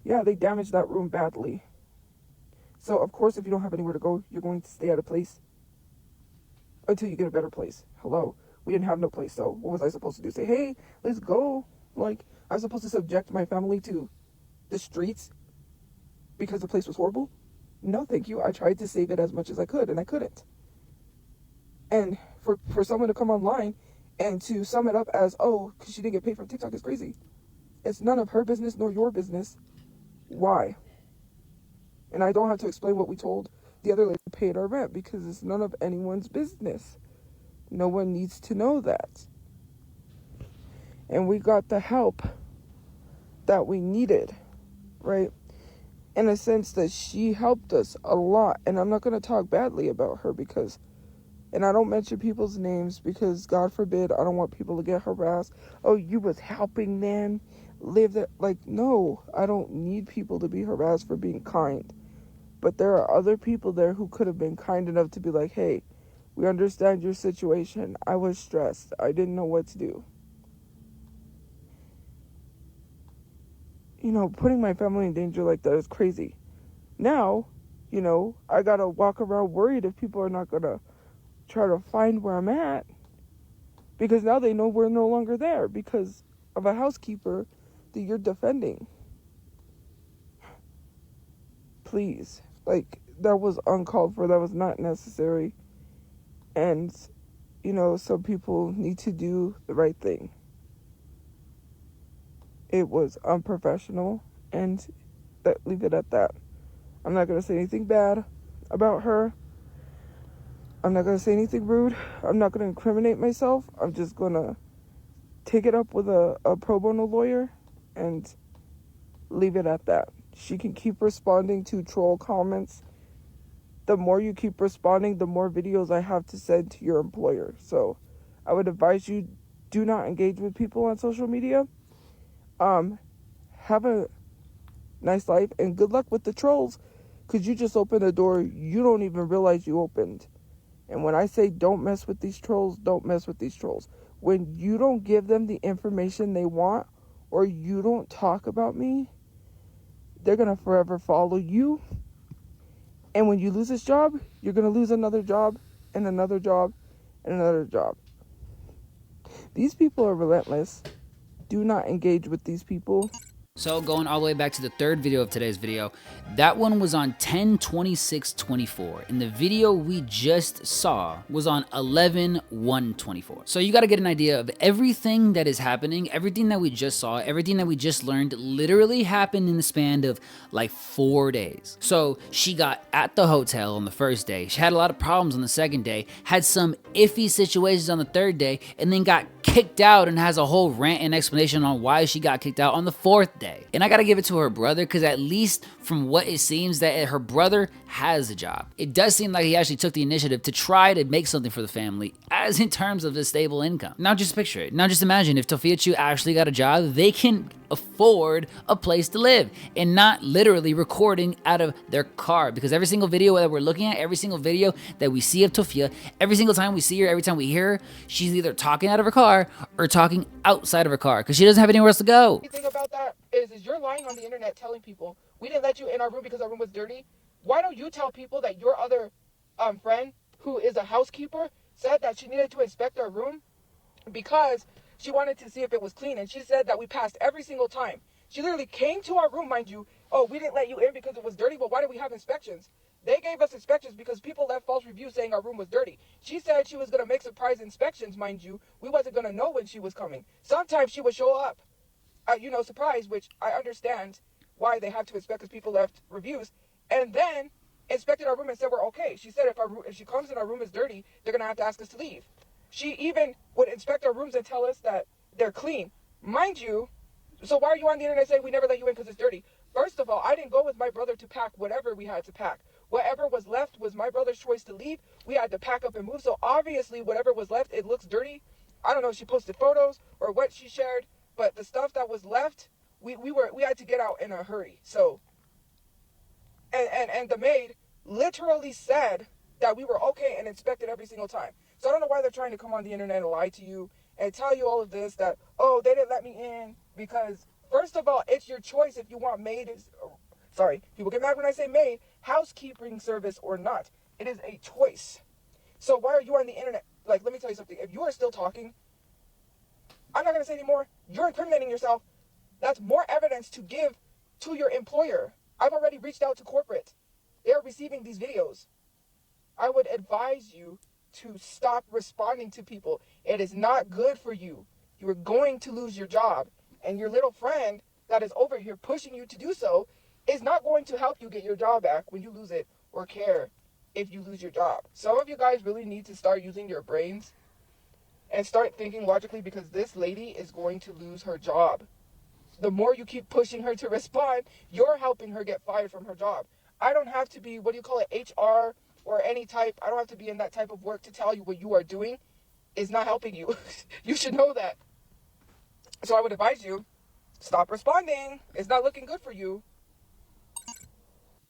yeah, they damaged that room badly. So, of course, if you don't have anywhere to go, you're going to stay at a place until you get a better place. Hello. We didn't have no place, so what was I supposed to do? Say, hey, let's go? Like, I was supposed to subject my family to the streets because the place was horrible? No, thank you. I tried to save it as much as I could, and I couldn't. And for someone to come online and to sum it up as, oh, because she didn't get paid from TikTok is crazy. It's none of her business nor your business. Why? And I don't have to explain what we told the other lady paid our rent because it's none of anyone's business. No one needs to know that. And we got the help that we needed, right? In a sense that she helped us a lot. And I'm not going to talk badly about her because, and I don't mention people's names because God forbid, I don't want people to get harassed. Oh, you was helping them live that. Like, no, I don't need people to be harassed for being kind. But there are other people there who could have been kind enough to be like, hey, we understand your situation. I was stressed. I didn't know what to do. You know, putting my family in danger like that is crazy. Now, you know, I gotta walk around worried if people are not gonna try to find where I'm at. Because now they know we're no longer there because of a housekeeper that you're defending. Please. Like, that was uncalled for. That was not necessary. And, you know, some people need to do the right thing. It was unprofessional, and leave it at that. I'm not going to say anything bad about her. I'm not going to say anything rude. I'm not going to incriminate myself. I'm just going to take it up with a pro bono lawyer and leave it at that. She can keep responding to troll comments. The more you keep responding, the more videos I have to send to your employer. So I would advise you, do not engage with people on social media. Have a nice life and good luck with the trolls, because you just opened a door you don't even realize you opened. And when I say don't mess with these trolls, don't mess with these trolls. When you don't give them the information they want, or you don't talk about me, they're going to forever follow you. And when you lose this job, you're going to lose another job and another job and another job. These people are relentless. Do not engage with these people. So going all the way back to the third video of today's video, that one was on 10/26/24, and the video we just saw was on 11/1/24. So you got to get an idea of everything that is happening, everything that we just saw, everything that we just learned literally happened in the span of like 4 days. So she got at the hotel on the first day, she had a lot of problems on the second day, had some iffy situations on the third day, and then got kicked out and has a whole rant and explanation on why she got kicked out on the fourth day. And I gotta give it to her brother, because at least from what it seems that her brother has a job. It does seem like he actually took the initiative to try to make something for the family, as in terms of a stable income. Now just picture it. Now just imagine if Tophiachu actually got a job, they can afford a place to live and not literally recording out of their car. Because every single video that we're looking at, every single video that we see of Tofia, every single time we see her, every time we hear her, she's either talking out of her car or talking outside of her car because she doesn't have anywhere else to go. The thing about that is you're lying on the internet telling people we didn't let you in our room because our room was dirty. Why don't you tell people that your other friend, who is a housekeeper, said that she needed to inspect our room because she wanted to see if it was clean, and she said that we passed every single time. She literally came to our room, mind you. Oh, we didn't let you in because it was dirty. Well, why did we have inspections? They gave us inspections because people left false reviews saying our room was dirty. She said she was going to make surprise inspections, mind you. We wasn't going to know when she was coming. Sometimes she would show up, surprise, which I understand why they have to inspect because people left reviews, and then inspected our room and said we're okay. She said if she comes and our room is dirty, they're going to have to ask us to leave. She even would inspect our rooms and tell us that they're clean. Mind you, so why are you on the internet saying we never let you in because it's dirty? First of all, I didn't go with my brother to pack whatever we had to pack. Whatever was left was my brother's choice to leave. We had to pack up and move. So obviously, whatever was left, it looks dirty. I don't know if she posted photos or what she shared, but the stuff that was left, we had to get out in a hurry. So, and the maid literally said that we were okay and inspected every single time. So I don't know why they're trying to come on the internet and lie to you and tell you all of this, that, oh, they didn't let me in because, first of all, it's your choice if you want people get mad when I say maid, housekeeping service or not. It is a choice. So why are you on the internet? Like, let me tell you something. If you are still talking, I'm not going to say anymore. You're incriminating yourself. That's more evidence to give to your employer. I've already reached out to corporate. They're receiving these videos. I would advise you to stop responding to people. It is not good for you. You are going to lose your job. And your little friend that is over here pushing you to do so is not going to help you get your job back when you lose it or care if you lose your job. Some of you guys really need to start using your brains and start thinking logically, because this lady is going to lose her job. The more you keep pushing her to respond, you're helping her get fired from her job. I don't have to be, HR or any type. I don't have to be in that type of work to tell you what you are doing is not helping you. You should know that. So I would advise you, stop responding. It's not looking good for you.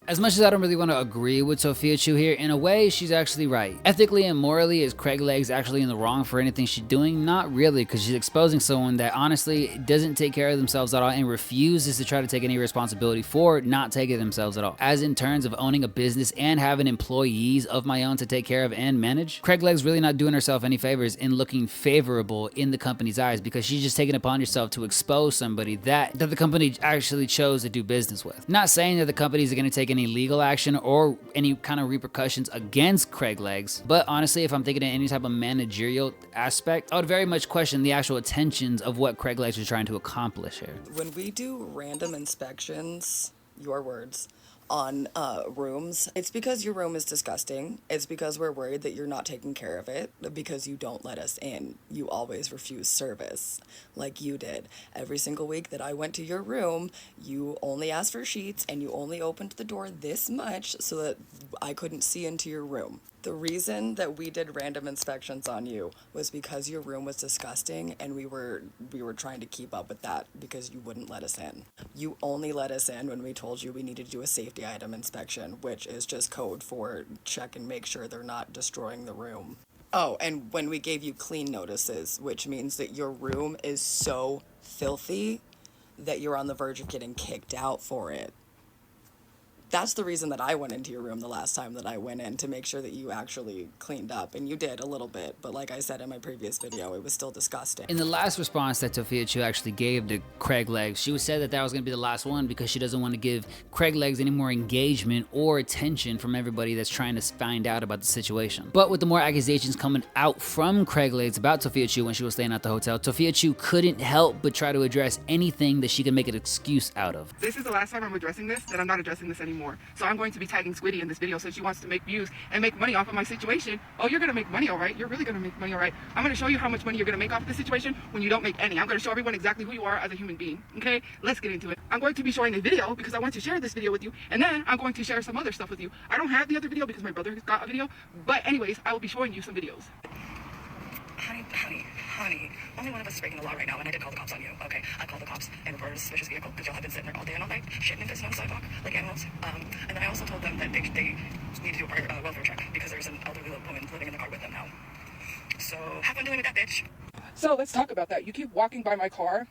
As much as I don't really want to agree with Tophiachu here, in a way, she's actually right. Ethically and morally, is Craig Legs actually in the wrong for anything she's doing? Not really, because she's exposing someone that honestly doesn't take care of themselves at all and refuses to try to take any responsibility for not taking themselves at all. As in terms of owning a business and having employees of my own to take care of and manage, Craig Legs really not doing herself any favors in looking favorable in the company's eyes, because she's just taking upon herself to expose somebody that the company actually chose to do business with. Not saying that the companies are going to take any legal action or any kind of repercussions against Craig Legs, but honestly, if I'm thinking in any type of managerial aspect, I would very much question the actual intentions of what Craig Legs was trying to accomplish here. When we do random inspections, your words, on rooms, it's because your room is disgusting. It's because we're worried that you're not taking care of it, because you don't let us in. You always refuse service, like you did. Every single week that I went to your room, you only asked for sheets and you only opened the door this much so that I couldn't see into your room. The reason that we did random inspections on you was because your room was disgusting, and we were trying to keep up with that because you wouldn't let us in. You only let us in when we told you we needed to do a safety item inspection, which is just code for check and make sure they're not destroying the room. Oh, and when we gave you clean notices, which means that your room is so filthy that you're on the verge of getting kicked out for it. That's the reason that I went into your room the last time that I went in, to make sure that you actually cleaned up. And you did a little bit, but like I said in my previous video, it was still disgusting. In the last response that Tophiachu actually gave to Craig Legs, she said that that was going to be the last one because she doesn't want to give Craig Legs any more engagement or attention from everybody that's trying to find out about the situation. But with the more accusations coming out from Craig Legs about Tophiachu when she was staying at the hotel, Tophiachu couldn't help but try to address anything that she could make an excuse out of. This is the last time I'm addressing this, then I'm not addressing this anymore. So I'm going to be tagging Squiddy in this video, so she wants to make views and make money off of my situation. Oh, you're going to make money, all right? You're really going to make money, all right? I'm going to show you how much money you're going to make off of this situation when you don't make any. I'm going to show everyone exactly who you are as a human being, okay? Let's get into it. I'm going to be showing a video because I want to share this video with you, and then I'm going to share some other stuff with you. I don't have the other video because my brother has got a video, but anyways, I will be showing you some videos. Honey, only one of us is breaking the law right now, and I did call the cops on you. Okay, I called the cops and reported a suspicious vehicle because y'all have been sitting there all day and all night, shitting and pissing on the sidewalk like animals. And then I also told them that they need to do a welfare check because there's an elderly woman living in the car with them now. So have fun dealing with that bitch. So let's talk about that. You keep walking by my car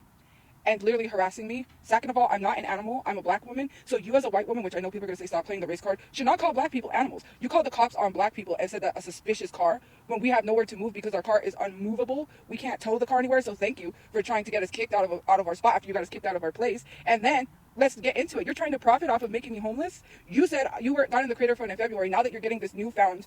and literally harassing me. Second of all, I'm not an animal. I'm a black woman. So you as a white woman, which I know people are going to say stop playing the race card, should not call black people animals. You called the cops on black people and said that a suspicious car, when we have nowhere to move because our car is unmovable. We can't tow the car anywhere. So thank you for trying to get us kicked out of our spot after you got us kicked out of our place. And then let's get into it. You're trying to profit off of making me homeless. You said you were not in the Creator Fund in February. Now that you're getting this newfound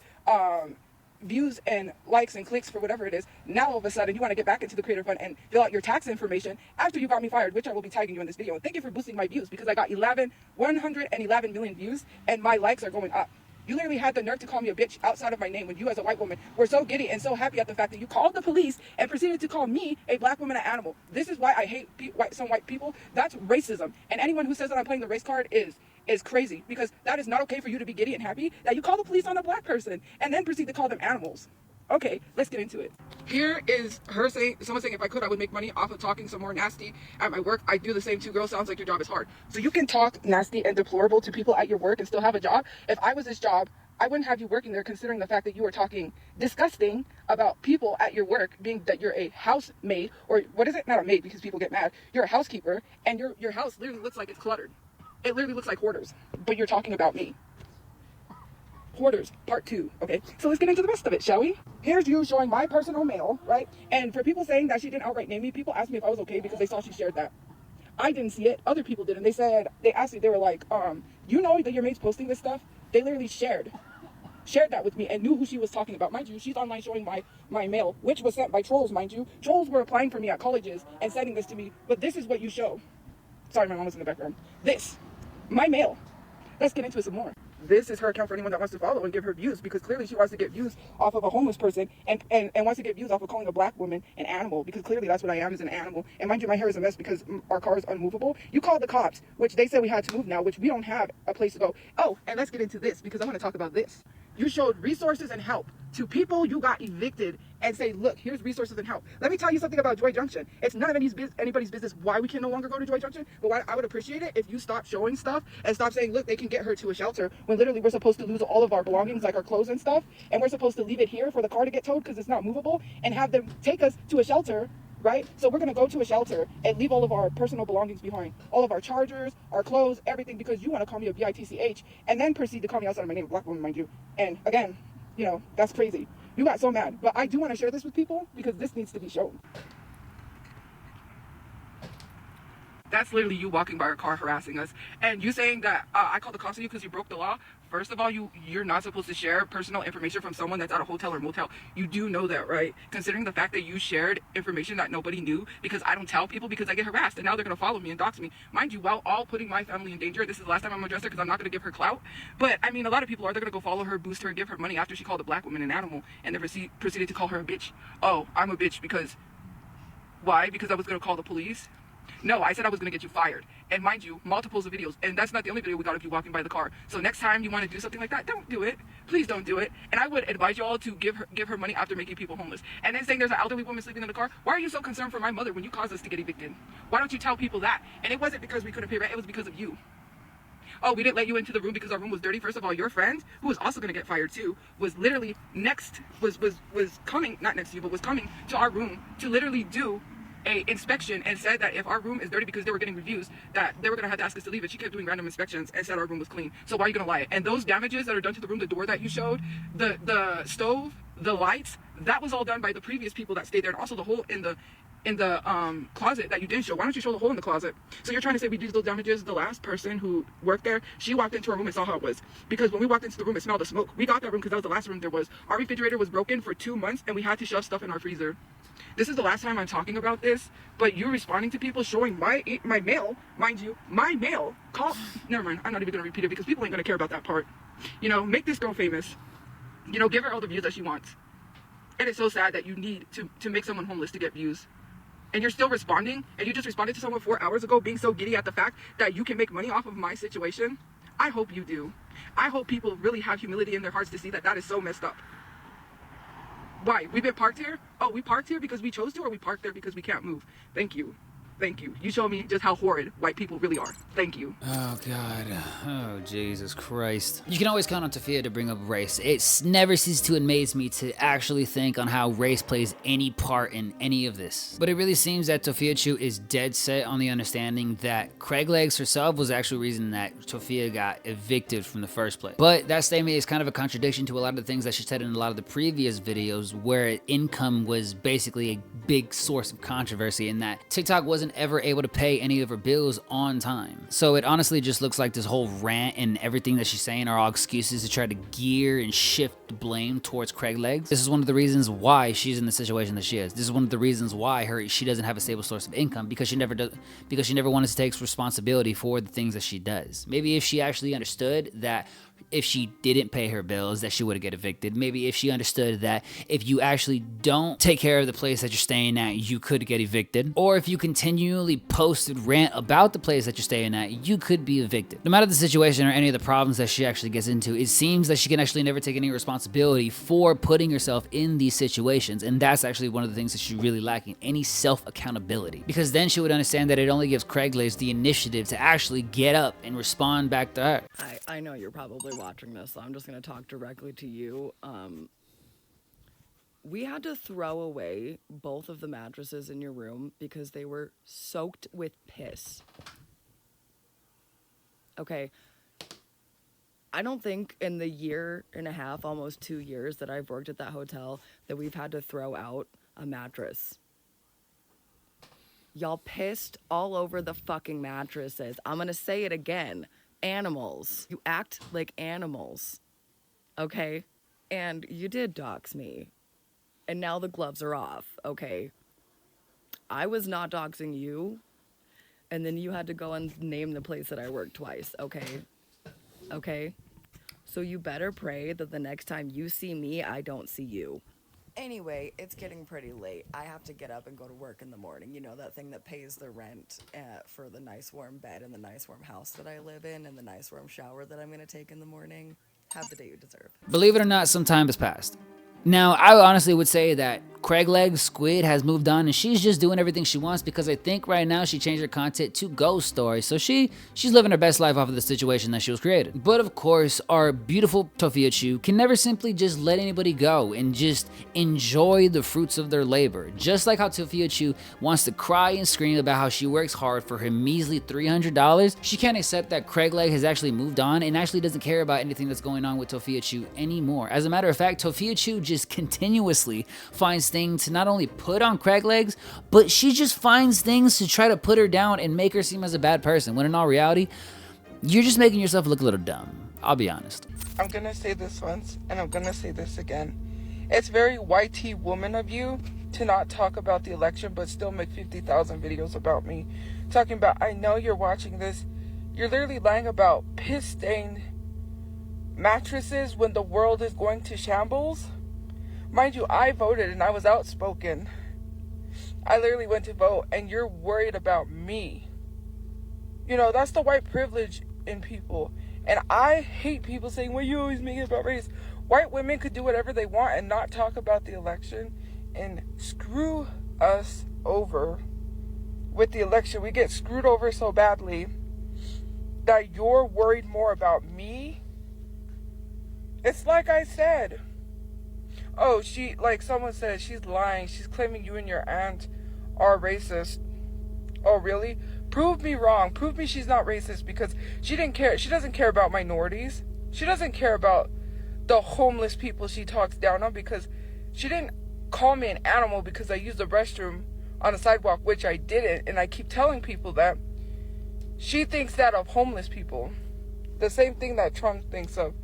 views and likes and clicks for whatever it is, now all of a sudden you want to get back into the Creator Fund and fill out your tax information after you got me fired, which I will be tagging you in this video. And thank you for boosting my views because I got 111 million views and my likes are going up. You literally had the nerve to call me a bitch outside of my name when you as a white woman were so giddy and so happy at the fact that you called the police and proceeded to call me, a black woman, an animal. This is why I hate some white people. That's racism. And anyone who says that I'm playing the race card is crazy, because that is not okay for you to be giddy and happy that you call the police on a black person and then proceed to call them animals. Okay, let's get into it. Here is her saying, someone saying if I could, I would make money off of talking some more nasty at my work. I do the same too, girl. Sounds like your job is hard. So you can talk nasty and deplorable to people at your work and still have a job. If I was this job, I wouldn't have you working there, considering the fact that you were talking disgusting about people at your work, being that you're a housemaid, or what is it? Not a maid, because people get mad. You're a housekeeper, and your house literally looks like it's cluttered. It literally looks like hoarders, but you're talking about me. Hoarders, part 2. Okay, so let's get into the rest of it, shall we? Here's you showing my personal mail, right? And for people saying that she didn't outright name me, people asked me if I was okay because they saw she shared that. I didn't see it. Other people did, and they asked me, they were like, you know that your maid's posting this stuff? They literally shared that with me and knew who she was talking about. Mind you, she's online showing my mail, which was sent by trolls, mind you. Trolls were applying for me at colleges and sending this to me, but this is what you show. Sorry, my mom was in the background. This, my mail. Let's get into it some more. This is her account for anyone that wants to follow and give her views, because clearly she wants to get views off of a homeless person and wants to get views off of calling a black woman an animal, because clearly that's what I am, is an animal. And mind you, my hair is a mess because our car is unmovable. You called the cops, which they said we had to move now, which we don't have a place to go. Oh, and let's get into this, because I want to talk about this. You showed resources and help to people you got evicted and say, look, here's resources and help. Let me tell you something about Joy Junction. It's none of anybody's business why we can no longer go to Joy Junction, but why I would appreciate it if you stop showing stuff and stop saying, look, they can get her to a shelter, when literally we're supposed to lose all of our belongings, like our clothes and stuff, and we're supposed to leave it here for the car to get towed because it's not movable, and have them take us to a shelter, right? So we're going to go to a shelter and leave all of our personal belongings behind. All of our chargers, our clothes, everything, because you want to call me a bitch, and then proceed to call me outside of my name, a black woman, mind you. And again, you know, that's crazy. You got so mad. But I do want to share this with people because this needs to be shown. That's literally you walking by our car harassing us. And you saying that I called the cops on you because you broke the law. First of all, you're not supposed to share personal information from someone that's at a hotel or motel. You do know that, right? Considering the fact that you shared information that nobody knew, because I don't tell people because I get harassed, and now they're going to follow me and dox me. Mind you, while all putting my family in danger. This is the last time I'm going to address her because I'm not going to give her clout. But, I mean, a lot of people are. They're going to go follow her, boost her, give her money after she called a black woman an animal, and then proceeded to call her a bitch. Oh, I'm a bitch because... Why? Because I was going to call the police? No, I said I was going to get you fired. And mind you, multiples of videos. And that's not the only video we got of you walking by the car. So next time you want to do something like that, don't do it. Please don't do it. And I would advise you all to give her money after making people homeless. And then saying there's an elderly woman sleeping in the car. Why are you so concerned for my mother when you caused us to get evicted? Why don't you tell people that? And it wasn't because we couldn't pay rent. It was because of you. Oh, we didn't let you into the room because our room was dirty. First of all, your friend, who was also going to get fired too, was literally was coming, not next to you, but was coming to our room to literally do a inspection, and said that if our room is dirty, because they were getting reviews, that they were going to have to ask us to leave it. She kept doing random inspections and said our room was clean. So why are you going to lie? And those damages that are done to the room, the door that you showed, the stove, the lights, that was all done by the previous people that stayed there. And also the hole in the closet that you didn't show. Why don't you show the hole in the closet? So you're trying to say we did those damages? The last person who worked there, she walked into our room and saw how it was. Because when we walked into the room, it smelled of smoke. We got that room because that was the last room there was. Our refrigerator was broken for 2 months, and we had to shove stuff in our freezer. This is the last time I'm talking about this, but you're responding to people showing my mail, mind you, my mail. Never mind, I'm not even going to repeat it because people ain't going to care about that part. You know, make this girl famous. You know, give her all the views that she wants. And it's so sad that you need to make someone homeless to get views. And you're still responding, and you just responded to someone 4 hours ago being so giddy at the fact that you can make money off of my situation. I hope you do. I hope people really have humility in their hearts to see that that is so messed up. Why? We've been parked here? Oh, we parked here because we chose to, or we parked there because we can't move? Thank you. Thank you. You show me just how horrid white people really are. Thank you. Oh, God. Oh, Jesus Christ. You can always count on Tofia to bring up race. It never ceases to amaze me to actually think on how race plays any part in any of this. But it really seems that Tophiachu is dead set on the understanding that Craig Legs herself was the actual reason that Tofia got evicted from the first place. But that statement is kind of a contradiction to a lot of the things that she said in a lot of the previous videos, where income was basically a big source of controversy, and that TikTok wasn't ever able to pay any of her bills on time. So it honestly just looks like this whole rant and everything that she's saying are all excuses to try to gear and shift the blame towards Craig Legs. This is one of the reasons why she's in the situation that she is. This is one of the reasons why she doesn't have a stable source of income, because she never wanted to take responsibility for the things that she does. Maybe if she actually understood that if she didn't pay her bills that she would get evicted. Maybe if she understood that if you actually don't take care of the place that you're staying at, you could get evicted. Or if you continually post and rant about the place that you're staying at, you could be evicted. No matter the situation or any of the problems that she actually gets into, it seems that she can actually never take any responsibility for putting herself in these situations. And that's actually one of the things that she's really lacking, any self-accountability. Because then she would understand that it only gives Craig Legs the initiative to actually get up and respond back to her. I know you're probably probably watching this, so I'm just going to talk directly to you. We had to throw away both of the mattresses in your room because they were soaked with piss. Okay. I don't think in the year and a half, almost 2 years that I've worked at that hotel, that we've had to throw out a mattress. Y'all pissed all over the fucking mattresses. I'm gonna say it again. Animals. You act like animals. Okay? And you did dox me. And now the gloves are off. Okay? I was not doxing you. And then you had to go and name the place that I worked twice. Okay? Okay? So you better pray that the next time you see me, I don't see you. Anyway, it's getting pretty late. I have to get up and go to work in the morning. You know, that thing that pays the rent for the nice warm bed and the nice warm house that I live in and the nice warm shower that I'm going to take in the morning. Have the day you deserve. Believe it or not, some time has passed. Now, I honestly would say that Craig Legs Squid has moved on and she's just doing everything she wants because I think right now she changed her content to ghost stories. So she's living her best life off of the situation that she was created. But of course, our beautiful Tophiachu can never simply just let anybody go and just enjoy the fruits of their labor. Just like how Tophiachu wants to cry and scream about how she works hard for her measly $300, she can't accept that Craig Leg has actually moved on and actually doesn't care about anything that's going on with Tophiachu anymore. As a matter of fact, Tophiachu just continuously finds things to not only put on Craig Legs, but she just finds things to try to put her down and make her seem as a bad person, when in all reality, you're just making yourself look a little dumb. I'll be honest. I'm gonna say this once, and I'm gonna say this again. It's very YT woman of you to not talk about the election, but still make 50,000 videos about me. Talking about, I know you're watching this. You're literally lying about piss-stained mattresses when the world is going to shambles. Mind you, I voted and I was outspoken. I literally went to vote and you're worried about me. You know, that's the white privilege in people. And I hate people saying, well, you always make it about race. White women could do whatever they want and not talk about the election and screw us over with the election. We get screwed over so badly that you're worried more about me. It's like I said. Oh, like someone said, she's lying. She's claiming you and your aunt are racist. Oh, really? Prove me wrong. Prove me she's not racist because she didn't care. She doesn't care about minorities. She doesn't care about the homeless people she talks down on because she didn't call me an animal because I used the restroom on the sidewalk, which I didn't. And I keep telling people that. She thinks that of homeless people. The same thing that Trump thinks of.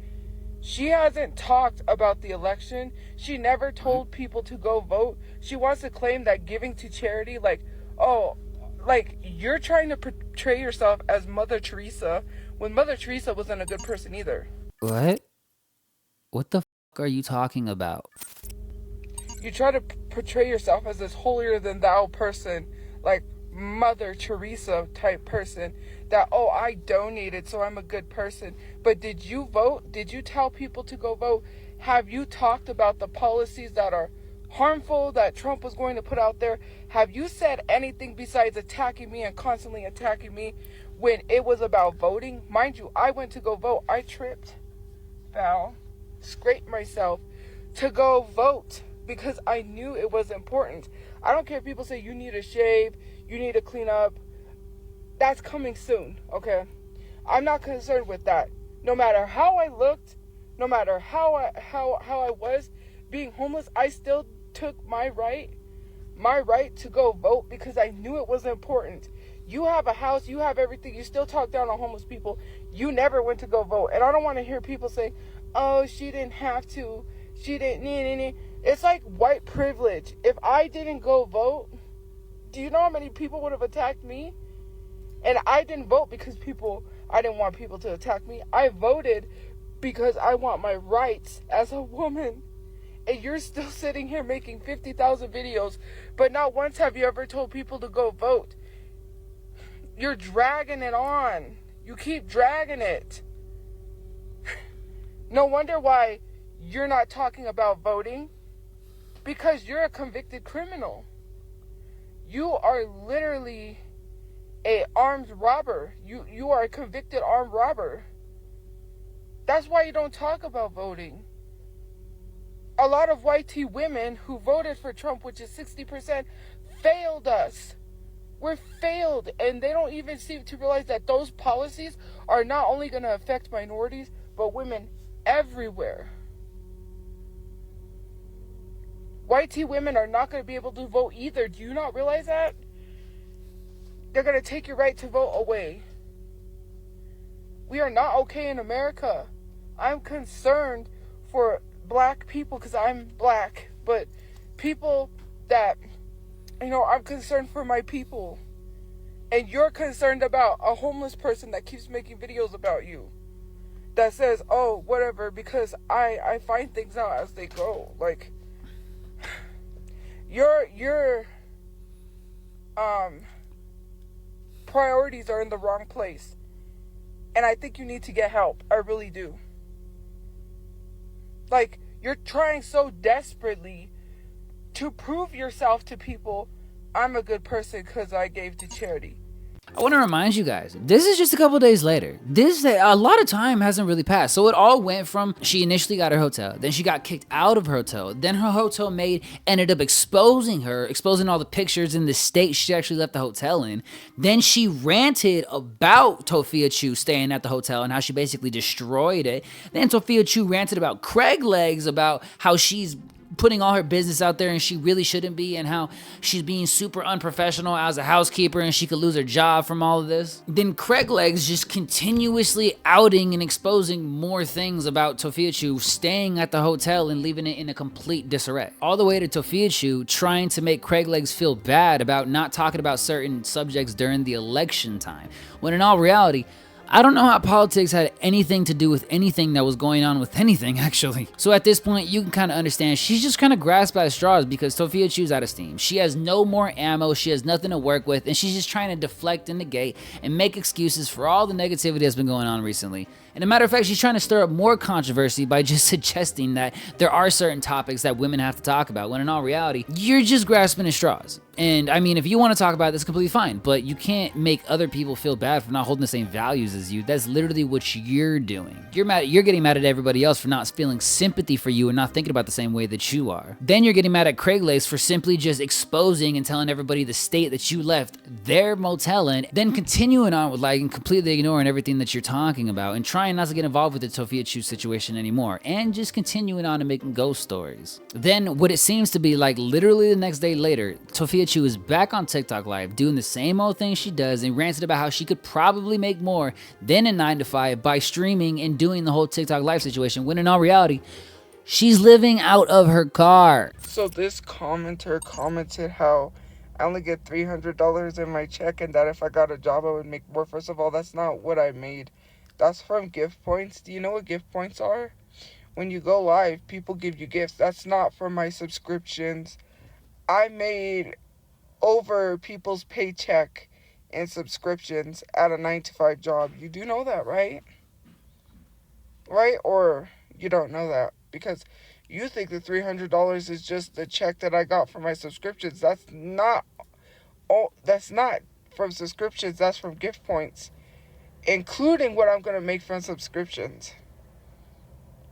She hasn't talked about the election. She never told people to go vote. She wants to claim that giving to charity, like, oh, like you're trying to portray yourself as Mother Teresa when Mother Teresa wasn't a good person either. What? What the f*** are you talking about? You try to portray yourself as this holier than thou person, like Mother Teresa type person that, oh, I donated, so I'm a good person. But did you vote? Did you tell people to go vote? Have you talked about the policies that are harmful that Trump was going to put out there? Have you said anything besides attacking me and constantly attacking me when it was about voting? Mind you, I went to go vote. I tripped, fell, scraped myself to go vote because I knew it was important. I don't care if people say you need to shave, you need to clean up. That's coming soon, okay? I'm not concerned with that. No matter how I looked, no matter how I was being homeless, I still took my right to go vote because I knew it was important. You have a house, you have everything, you still talk down on homeless people. You never went to go vote. And I don't want to hear people say, oh, she didn't have to, she didn't need. It's like white privilege. If I didn't go vote, do you know how many people would have attacked me? And I didn't vote because I didn't want people to attack me. I voted because I want my rights as a woman. And you're still sitting here making 50,000 videos, but not once have you ever told people to go vote. You're dragging it on. You keep dragging it. No wonder why you're not talking about voting. Because you're a convicted criminal. You are literally a armed robber. You are a convicted armed robber. That's why you don't talk about voting. A lot of white women who voted for Trump, which is 60%, failed us. We're failed, and they don't even seem to realize that those policies are not only going to affect minorities, but women everywhere. White women are not going to be able to vote either. Do you not realize that? They're going to take your right to vote away. We are not okay in America. I'm concerned for black people because I'm black, but people that, I'm concerned for my people. And you're concerned about a homeless person that keeps making videos about you. That says, oh, whatever, because I find things out as they go. Like, your priorities are in the wrong place. And I think you need to get help. I really do. Like, you're trying so desperately to prove yourself to people. I'm a good person because I gave to charity. I want to remind you guys, this is just a couple days later. A lot of time hasn't really passed. So it all went from she initially got her hotel, then she got kicked out of her hotel, then her hotel maid ended up exposing all the pictures in the state she actually left the hotel in. Then she ranted about Tophiachu staying at the hotel and how she basically destroyed it. Then Tophiachu ranted about Craig Legs, about how she's putting all her business out there and she really shouldn't be, and how she's being super unprofessional as a housekeeper and she could lose her job from all of this. Then Craig Legs just continuously outing and exposing more things about Tophiachu staying at the hotel and leaving it in a complete disarray. All the way to Tophiachu trying to make Craig Legs feel bad about not talking about certain subjects during the election time, when in all reality, I don't know how politics had anything to do with anything that was going on with anything, actually. So at this point, you can kind of understand she's just kind of grasped at straws because Tophiachu's out of steam. She has no more ammo, she has nothing to work with, and she's just trying to deflect and negate and make excuses for all the negativity that's been going on recently. And a matter of fact, she's trying to stir up more controversy by just suggesting that there are certain topics that women have to talk about, when in all reality, you're just grasping at straws. And I mean, if you want to talk about it, that's completely fine, but you can't make other people feel bad for not holding the same values as you. That's literally what you're doing. You're getting mad at everybody else for not feeling sympathy for you and not thinking about the same way that you are. Then you're getting mad at Craig Lace for simply just exposing and telling everybody the state that you left their motel in, then continuing on with like and completely ignoring everything that you're talking about and trying not to get involved with the Tophiachu situation anymore, and just continuing on and making ghost stories. Then what it seems to be like literally the next day later, Tophiachu is back on TikTok live doing the same old thing she does and ranted about how she could probably make more than a 9-to-5 by streaming and doing the whole TikTok live situation, when in all reality, she's living out of her car. So this commenter commented how I only get $300 in my check and that if I got a job I would make more. First of all, that's not what I made. That's from gift points. Do you know what gift points are? When you go live, people give you gifts. That's not from my subscriptions. I made over people's paycheck and subscriptions at a 9-to-5 job. You do know that, right? Right? Or you don't know that? Because you think the $300 is just the check that I got for my subscriptions. That's not from subscriptions. That's from gift points, including what I'm going to make from subscriptions.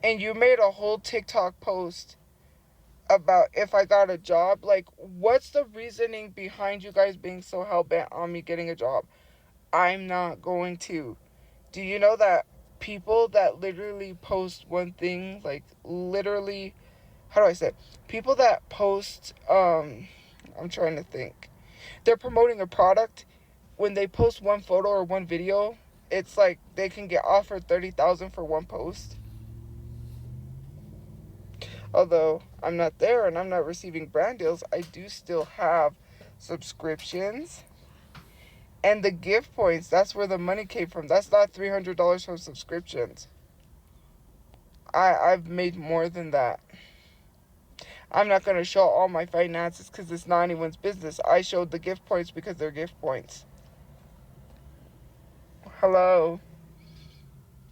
And you made a whole TikTok post about if I got a job. Like, what's the reasoning behind you guys being so hell-bent on me getting a job? I'm not going to. Do you know that people that literally post one thing, like literally, how do I say it? People that post, I'm trying to think. They're promoting a product. When they post one photo or one video, it's like they can get offered $30,000 for one post. Although I'm not there and I'm not receiving brand deals, I do still have subscriptions. And the gift points, that's where the money came from. That's not $300 from subscriptions. I've made more than that. I'm not going to show all my finances because it's not anyone's business. I showed the gift points because they're gift points. Hello?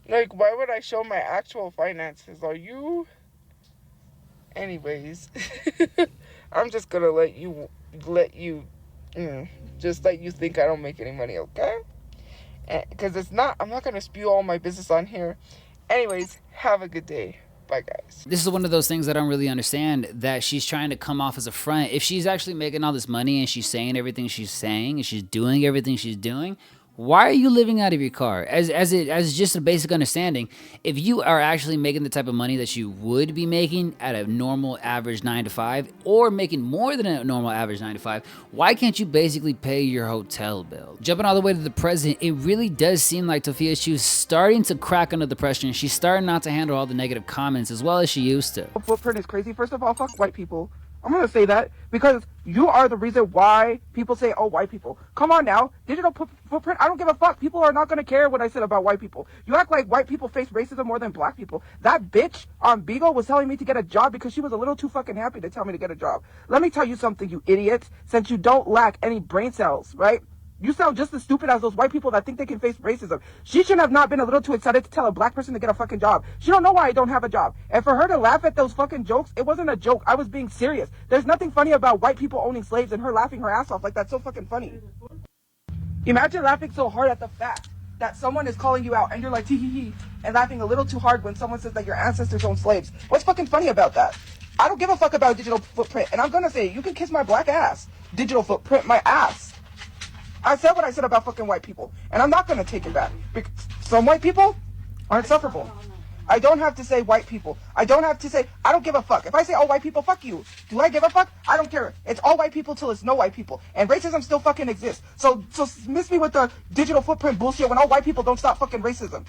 Like, why would I show my actual finances? Are you... Anyways, I'm just gonna let you think I don't make any money, okay? Because I'm not gonna spew all my business on here, Anyways, have a good day. Bye, guys. This is one of those things I don't really understand, that she's trying to come off as a front. If she's actually making all this money and she's saying everything she's saying and she's doing everything she's doing, why are you living out of your car? As just a basic understanding, if you are actually making the type of money that you would be making at a normal average 9 to 5, or making more than a normal average 9 to 5, why can't you basically pay your hotel bill? Jumping all the way to the present, it really does seem like Tophiachu's starting to crack under the pressure, and she's starting not to handle all the negative comments as well as she used to. Footprint is crazy. First of all, fuck white people. I'm gonna say that because you are the reason why people say, oh, white people. Come on now. Digital footprint, I don't give a fuck. People are not gonna care what I said about white people. You act like white people face racism more than black people. That bitch on Beagle was telling me to get a job because she was a little too fucking happy to tell me to get a job. Let me tell you something, you idiot. Since you don't lack any brain cells, right? You sound just as stupid as those white people that think they can face racism. She should have not been a little too excited to tell a black person to get a fucking job. She don't know why I don't have a job. And for her to laugh at those fucking jokes, it wasn't a joke. I was being serious. There's nothing funny about white people owning slaves and her laughing her ass off. Like, that's so fucking funny. Imagine laughing so hard at the fact that someone is calling you out and you're like, tee hee hee, and laughing a little too hard when someone says that your ancestors owned slaves. What's fucking funny about that? I don't give a fuck about digital footprint. And I'm gonna say, you can kiss my black ass. Digital footprint, my ass. I said what I said about fucking white people, and I'm not going to take it back. Because some white people are insufferable. I don't have to say white people. I don't have to say, I don't give a fuck. If I say all white people, fuck you. Do I give a fuck? I don't care. It's all white people till it's no white people. And racism still fucking exists. So miss me with the digital footprint bullshit when all white people don't stop fucking racism.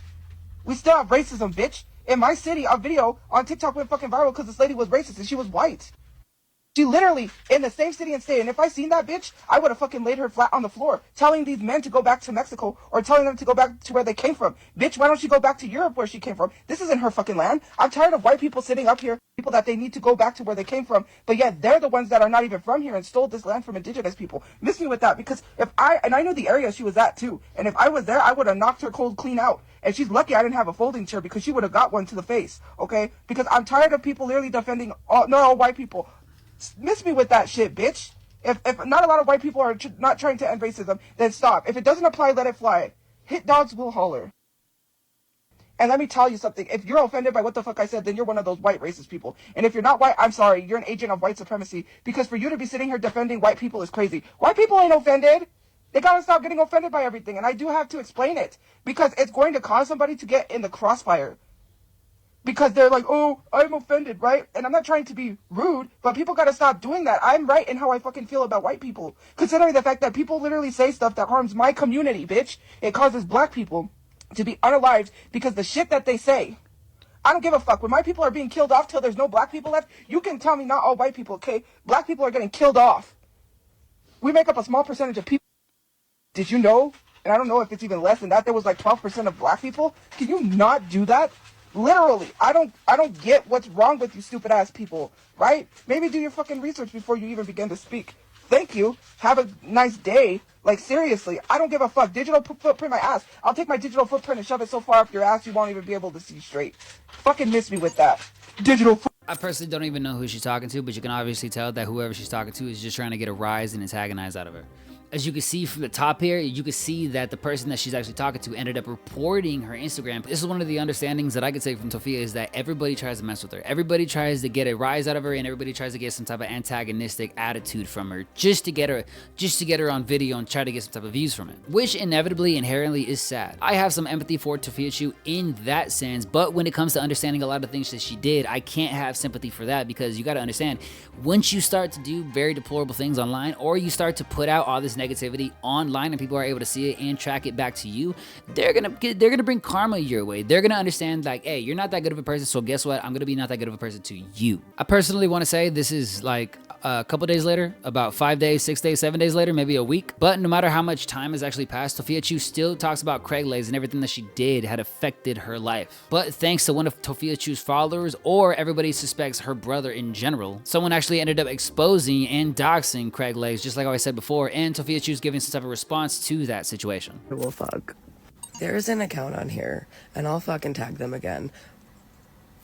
We still have racism, bitch. In my city, a video on TikTok went fucking viral because this lady was racist and she was white. She literally in the same city and state, and if I seen that bitch, I would have fucking laid her flat on the floor, telling these men to go back to Mexico or telling them to go back to where they came from. Bitch, why don't she go back to Europe where she came from? This isn't her fucking land. I'm tired of white people sitting up here, people that they need to go back to where they came from, but yet they're the ones that are not even from here and stole this land from indigenous people. Miss me with that, because I knew the area she was at too, and if I was there, I would have knocked her cold clean out. And she's lucky I didn't have a folding chair because she would have got one to the face, okay? Because I'm tired of people literally defending not all white people. Miss me with that shit, bitch. If not a lot of white people are not trying to end racism, then stop. If it doesn't apply, let it fly. Hit dogs will holler. And let me tell you something. If you're offended by what the fuck I said, then you're one of those white racist people. And if you're not white, I'm sorry. You're an agent of white supremacy. Because for you to be sitting here defending white people is crazy. White people ain't offended. They gotta stop getting offended by everything. And I do have to explain it. Because it's going to cause somebody to get in the crossfire. Because they're like, oh, I'm offended, right? And I'm not trying to be rude, but people gotta stop doing that. I'm right in how I fucking feel about white people. Considering the fact that people literally say stuff that harms my community, bitch. It causes black people to be unalived because the shit that they say. I don't give a fuck. When my people are being killed off till there's no black people left, you can tell me not all white people, okay? Black people are getting killed off. We make up a small percentage of people. Did you know? And I don't know if it's even less than that. There was like 12% of black people. Can you not do that? Literally, I don't get what's wrong with you stupid ass people, right? Maybe do your fucking research before you even begin to speak. Thank you. Have a nice day. Like, seriously, I don't give a fuck. Digital footprint my ass. I'll take my digital footprint and shove it so far up your ass you won't even be able to see straight. Fucking miss me with that. Digital I personally don't even know who she's talking to, but you can obviously tell that whoever she's talking to is just trying to get a rise and antagonize out of her. As you can see from the top here, you can see that the person that she's actually talking to ended up reporting her Instagram. This is one of the understandings that I could take from Tofia, is that everybody tries to mess with her. Everybody tries to get a rise out of her, and everybody tries to get some type of antagonistic attitude from her just to get her on video and try to get some type of views from it, which inevitably, inherently is sad. I have some empathy for Tophiachu in that sense, but when it comes to understanding a lot of things that she did, I can't have sympathy for that, because you got to understand, once you start to do very deplorable things online, or you start to put out all this negativity online and people are able to see it and track it back to you, they're gonna bring karma your way. They're gonna understand, like, hey, you're not that good of a person, so guess what, I'm gonna be not that good of a person to you. I personally want to say this is like a couple days later, about 5 days, 6 days, 7 days later, maybe a week, but no matter how much time has actually passed, Tophiachu still talks about Craig Lays and everything that she did had affected her life. But thanks to one of Tophiachu's followers, or everybody suspects her brother in general, someone actually ended up exposing and doxing Craig Lays, just like I said before, and Tophiachu's giving some type of response to that situation. Well, fuck. There's an account on here, and I'll fucking tag them again.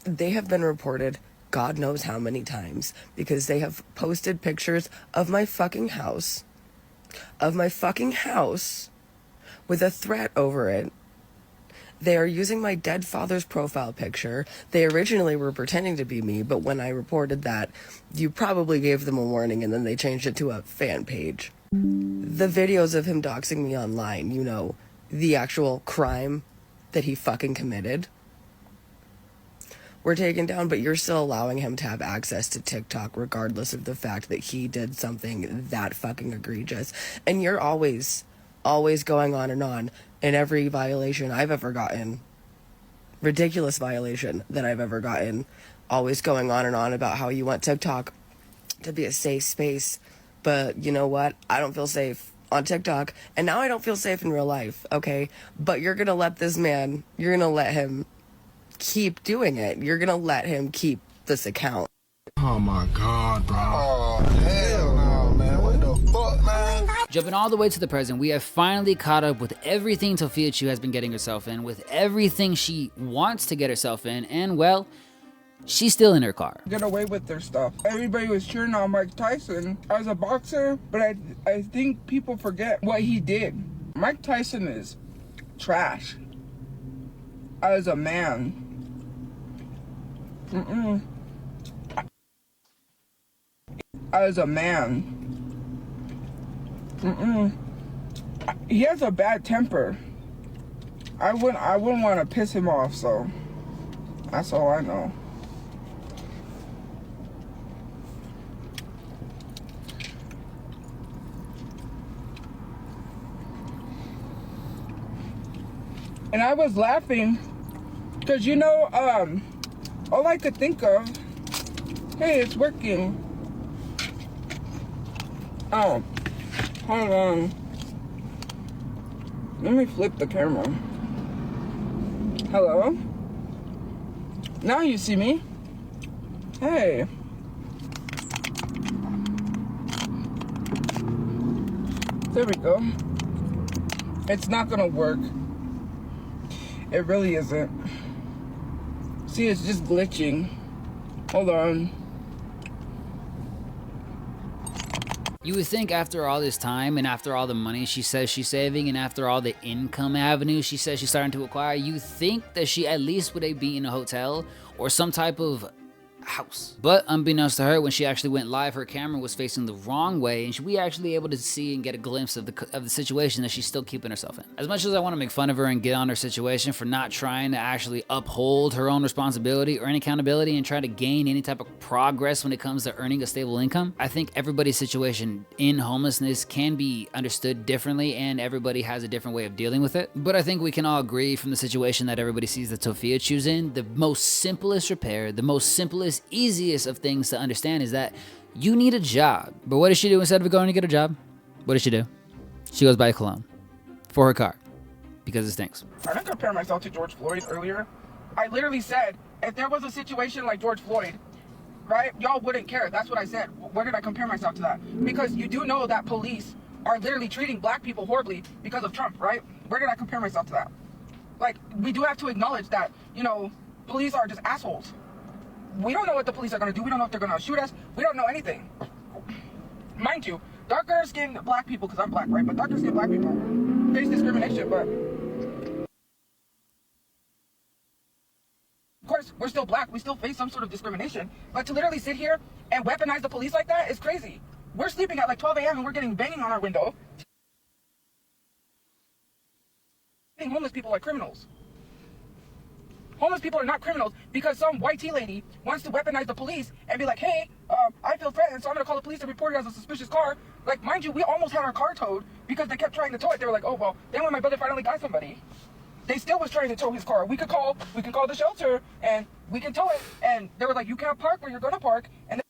They have been reported God knows how many times, because they have posted pictures of my fucking house, with a threat over it, They are using my dead father's profile picture. They originally were pretending to be me, but when I reported that, you probably gave them a warning and then they changed it to a fan page. The videos of him doxing me online, you know, the actual crime that he fucking committed, were taken down, but you're still allowing him to have access to TikTok regardless of the fact that he did something that fucking egregious. And you're always going on in every violation I've ever gotten, ridiculous violation that I've ever gotten, always going on about how you want TikTok to be a safe space. But you know what? I don't feel safe on TikTok, and now I don't feel safe in real life, okay? But you're gonna let this man, you're gonna let him keep doing it. You're gonna let him keep this account. Oh my God, bro. Oh, hell no, man. What the fuck, man? Jumping all the way to the present, we have finally caught up with everything Tophiachu has been getting herself in, with everything she wants to get herself in, and well, she's still in her car. Get away with their stuff. Everybody was cheering on Mike Tyson as a boxer, but I think people forget what he did. Mike Tyson is trash as a man. As a man. He has a bad temper. I wouldn't want to piss him off, so that's all I know. And I was laughing because, you know, all I could think of, hey, it's working. Oh, hold on. Let me flip the camera. Hello? Now you see me. Hey. There we go. It's not gonna work. It really isn't. See, it's just glitching. Hold on. You would think after all this time and after all the money she says she's saving and after all the income avenues she says she's starting to acquire, you think that she at least would be in a hotel or some type of house. But unbeknownst to her, when she actually went live, her camera was facing the wrong way, and we actually able to see and get a glimpse of the situation that she's still keeping herself in. As much as I want to make fun of her and get on her situation for not trying to actually uphold her own responsibility or any accountability and try to gain any type of progress when it comes to earning a stable income, I think everybody's situation in homelessness can be understood differently, and everybody has a different way of dealing with it. But I think we can all agree from the situation that everybody sees that Tophiachu's in, the most simplest repair, the most simplest, easiest of things to understand is that you need a job. But what does she do instead of going to get a job? What does she do? She goes buy a cologne for her car because it stinks. I didn't compare myself to George Floyd earlier. I literally said, if there was a situation like George Floyd, right, y'all wouldn't care. That's what I said. Where did I compare myself to that? Because you do know that police are literally treating black people horribly because of Trump, right? Where did I compare myself to that? Like, we do have to acknowledge that, you know, police are just assholes. We don't know what the police are going to do. We don't know if they're going to shoot us. We don't know anything. Mind you, darker skinned black people, because I'm black, right? But darker skinned black people face discrimination, but of course, we're still black. We still face some sort of discrimination. But to literally sit here and weaponize the police like that is crazy. We're sleeping at like 12 a.m. and we're getting banging on our window. Homeless people like criminals. Homeless people are not criminals because some white tea lady wants to weaponize the police and be like, hey, I feel threatened, so I'm going to call the police to report it as a suspicious car. Like, mind you, we almost had our car towed because they kept trying to tow it. They were like, oh, well, then when my brother finally got somebody, they still was trying to tow his car. We can call the shelter and we can tow it. And they were like, you can't park where you're going to park. And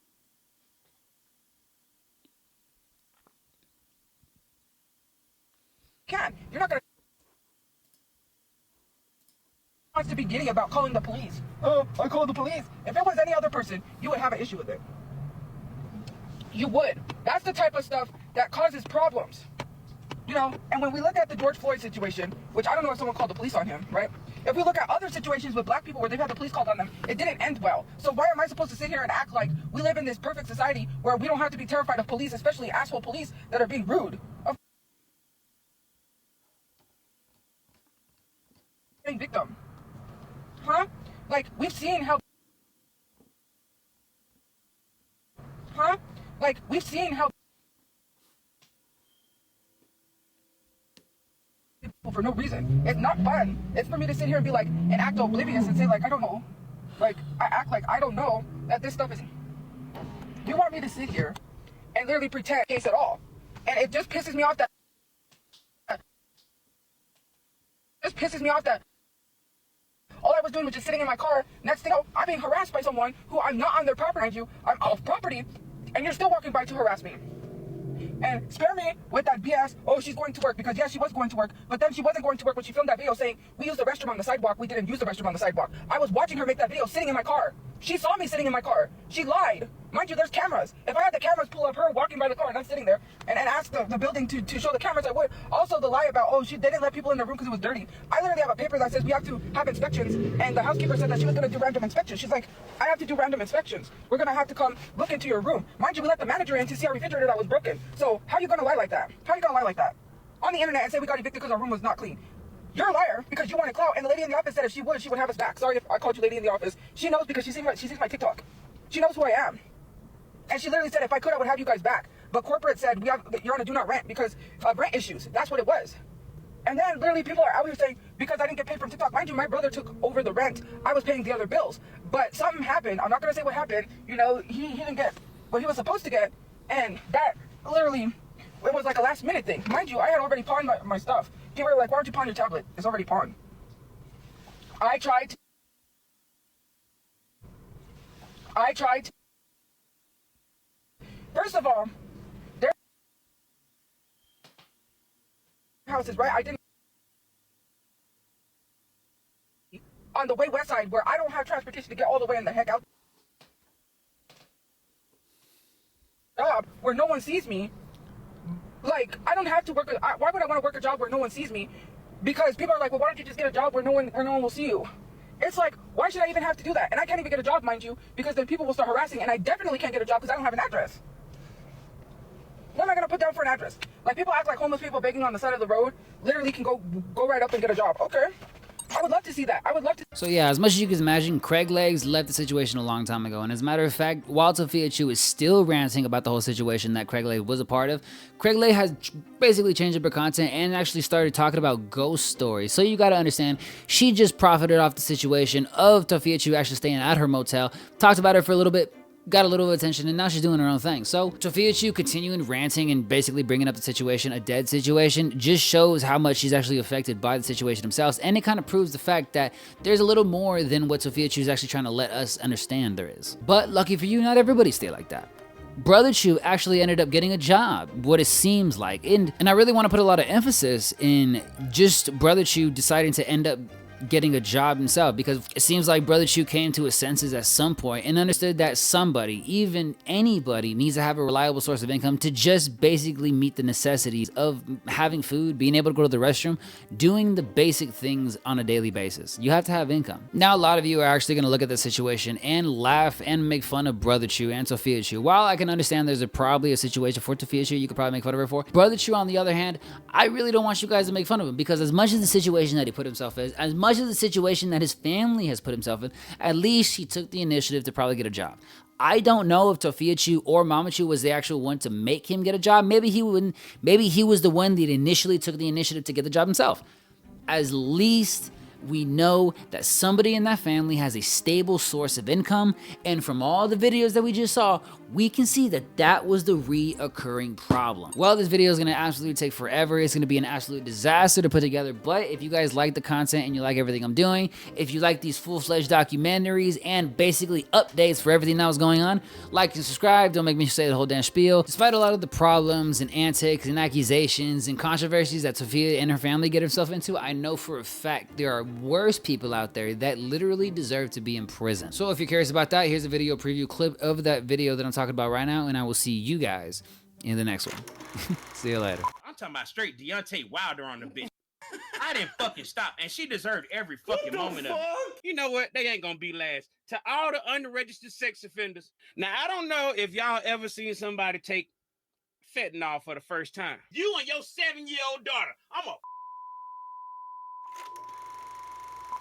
can't. You're not going to wants to be giddy about calling the police. Oh, I called the police. If it was any other person, you would have an issue with it. You would. That's the type of stuff that causes problems. You know, and when we look at the George Floyd situation, which I don't know if someone called the police on him, right? If we look at other situations with black people where they've had the police called on them, it didn't end well. So why am I supposed to sit here and act like we live in this perfect society where we don't have to be terrified of police, especially asshole police that are being rude? Victim. Like, we've seen how... Huh? Like, we've seen how... for no reason. It's not fun. It's for me to sit here and be like, and act oblivious and say like, I don't know. Like, I act like I don't know that this stuff is... You want me to sit here and literally pretend case at all. And it just pisses me off that... Just pisses me off that all I was doing was just sitting in my car. Next thing, I'm being harassed by someone who I'm not on their property, mind you. I'm off property, and you're still walking by to harass me. And spare me with that BS, oh, she's going to work, because yes, she was going to work, but then she wasn't going to work when she filmed that video saying, we used the restroom on the sidewalk, we didn't use the restroom on the sidewalk. I was watching her make that video sitting in my car. She saw me sitting in my car. She lied. Mind you, there's cameras. If I had the cameras pull up her walking by the car and I'm sitting there and ask the building to show the cameras, I would. Also, the lie about, oh, they didn't let people in the room because it was dirty. I literally have a paper that says we have to have inspections, and the housekeeper said that she was going to do random inspections. She's like, I have to do random inspections. We're going to have to come look into your room. Mind you, we let the manager in to see our refrigerator that was broken. So how are you going to lie like that? How are you going to lie like that? On the internet and say we got evicted because our room was not clean. You're a liar because you wanted clout, and the lady in the office said if she would have us back. Sorry if I called you lady in the office. She knows because she sees my TikTok. She knows who I am. And she literally said if I could, I would have you guys back. But corporate said you're on a do not rent because of rent issues. That's what it was. And then literally people are out here saying because I didn't get paid from TikTok. Mind you, my brother took over the rent. I was paying the other bills. But something happened. I'm not going to say what happened. You know, he didn't get what he was supposed to get. And that literally, it was like a last minute thing. Mind you, I had already pawned my stuff. People were like, why don't you pawn your tablet? It's already pawned. I tried to... First of all, their houses, right? I didn't... On the way west side, where I don't have transportation to get all the way in the heck out. Job where no one sees me. Like, I don't have to work. Why would I want to work a job where no one sees me? Because people are like, well, why don't you just get a job where no one will see you? It's like, why should I even have to do that? And I can't even get a job, mind you, because then people will start harassing, and I definitely can't get a job because I don't have an address. What am I gonna put down for an address? Like, people act like homeless people begging on the side of the road literally can go right up and get a job. Okay. I would love to see that. I would love to. So yeah, as much as you can imagine, Craig Legs left the situation a long time ago. And as a matter of fact, while Tophiachu is still ranting about the whole situation that Craig Legs was a part of, Craig Legs has basically changed up her content and actually started talking about ghost stories. So you gotta understand, she just profited off the situation of Tophiachu actually staying at her motel, talked about her for a little bit, got a little bit of attention, and now she's doing her own thing. So Tophiachu continuing ranting and basically bringing up the situation, a dead situation, just shows how much she's actually affected by the situation themselves, and it kind of proves the fact that there's a little more than what Tophiachu is actually trying to let us understand there is. But lucky for you, not everybody stay like that. Brother Chu actually ended up getting a job, what it seems like, and I really want to put a lot of emphasis in just Brother Chu deciding to end up getting a job himself, because it seems like Brother Chu came to his senses at some point and understood that somebody, even anybody, needs to have a reliable source of income to just basically meet the necessities of having food, being able to go to the restroom, doing the basic things on a daily basis. You have to have income. Now, a lot of you are actually going to look at the situation and laugh and make fun of Brother Chu and Tophiachu. While I can understand there's probably a situation for Tophiachu you could probably make fun of her for, Brother Chu, on the other hand, I really don't want you guys to make fun of him, because as much as the situation that he put himself in, as much as the situation that his family has put himself in, at least he took the initiative to probably get a job. I don't know if Tophiachu or Mama Chu was the actual one to make him get a job. Maybe he wouldn't. Maybe he was the one that initially took the initiative to get the job himself. At least we know that somebody in that family has a stable source of income, and from all the videos that we just saw, we can see that that was the reoccurring problem. Well, this video is going to absolutely take forever. It's going to be an absolute disaster to put together, but if you guys like the content and you like everything I'm doing, if you like these full-fledged documentaries and basically updates for everything that was going on, like and subscribe. Don't make me say the whole damn spiel. Despite a lot of the problems and antics and accusations and controversies that Tofia and her family get herself into, I know for a fact there are worse people out there that literally deserve to be in prison. So if you're curious about that, here's a video preview clip of that video that I'm talking about right now, and I will see you guys in the next one. See you later. I'm talking about straight Deontay Wilder on the bitch. I didn't fucking stop, and she deserved every fucking moment of it. You know what? They ain't gonna be last. To all the unregistered sex offenders. Now, I don't know if y'all ever seen somebody take fentanyl for the first time. You and your 7-year-old daughter. I'm a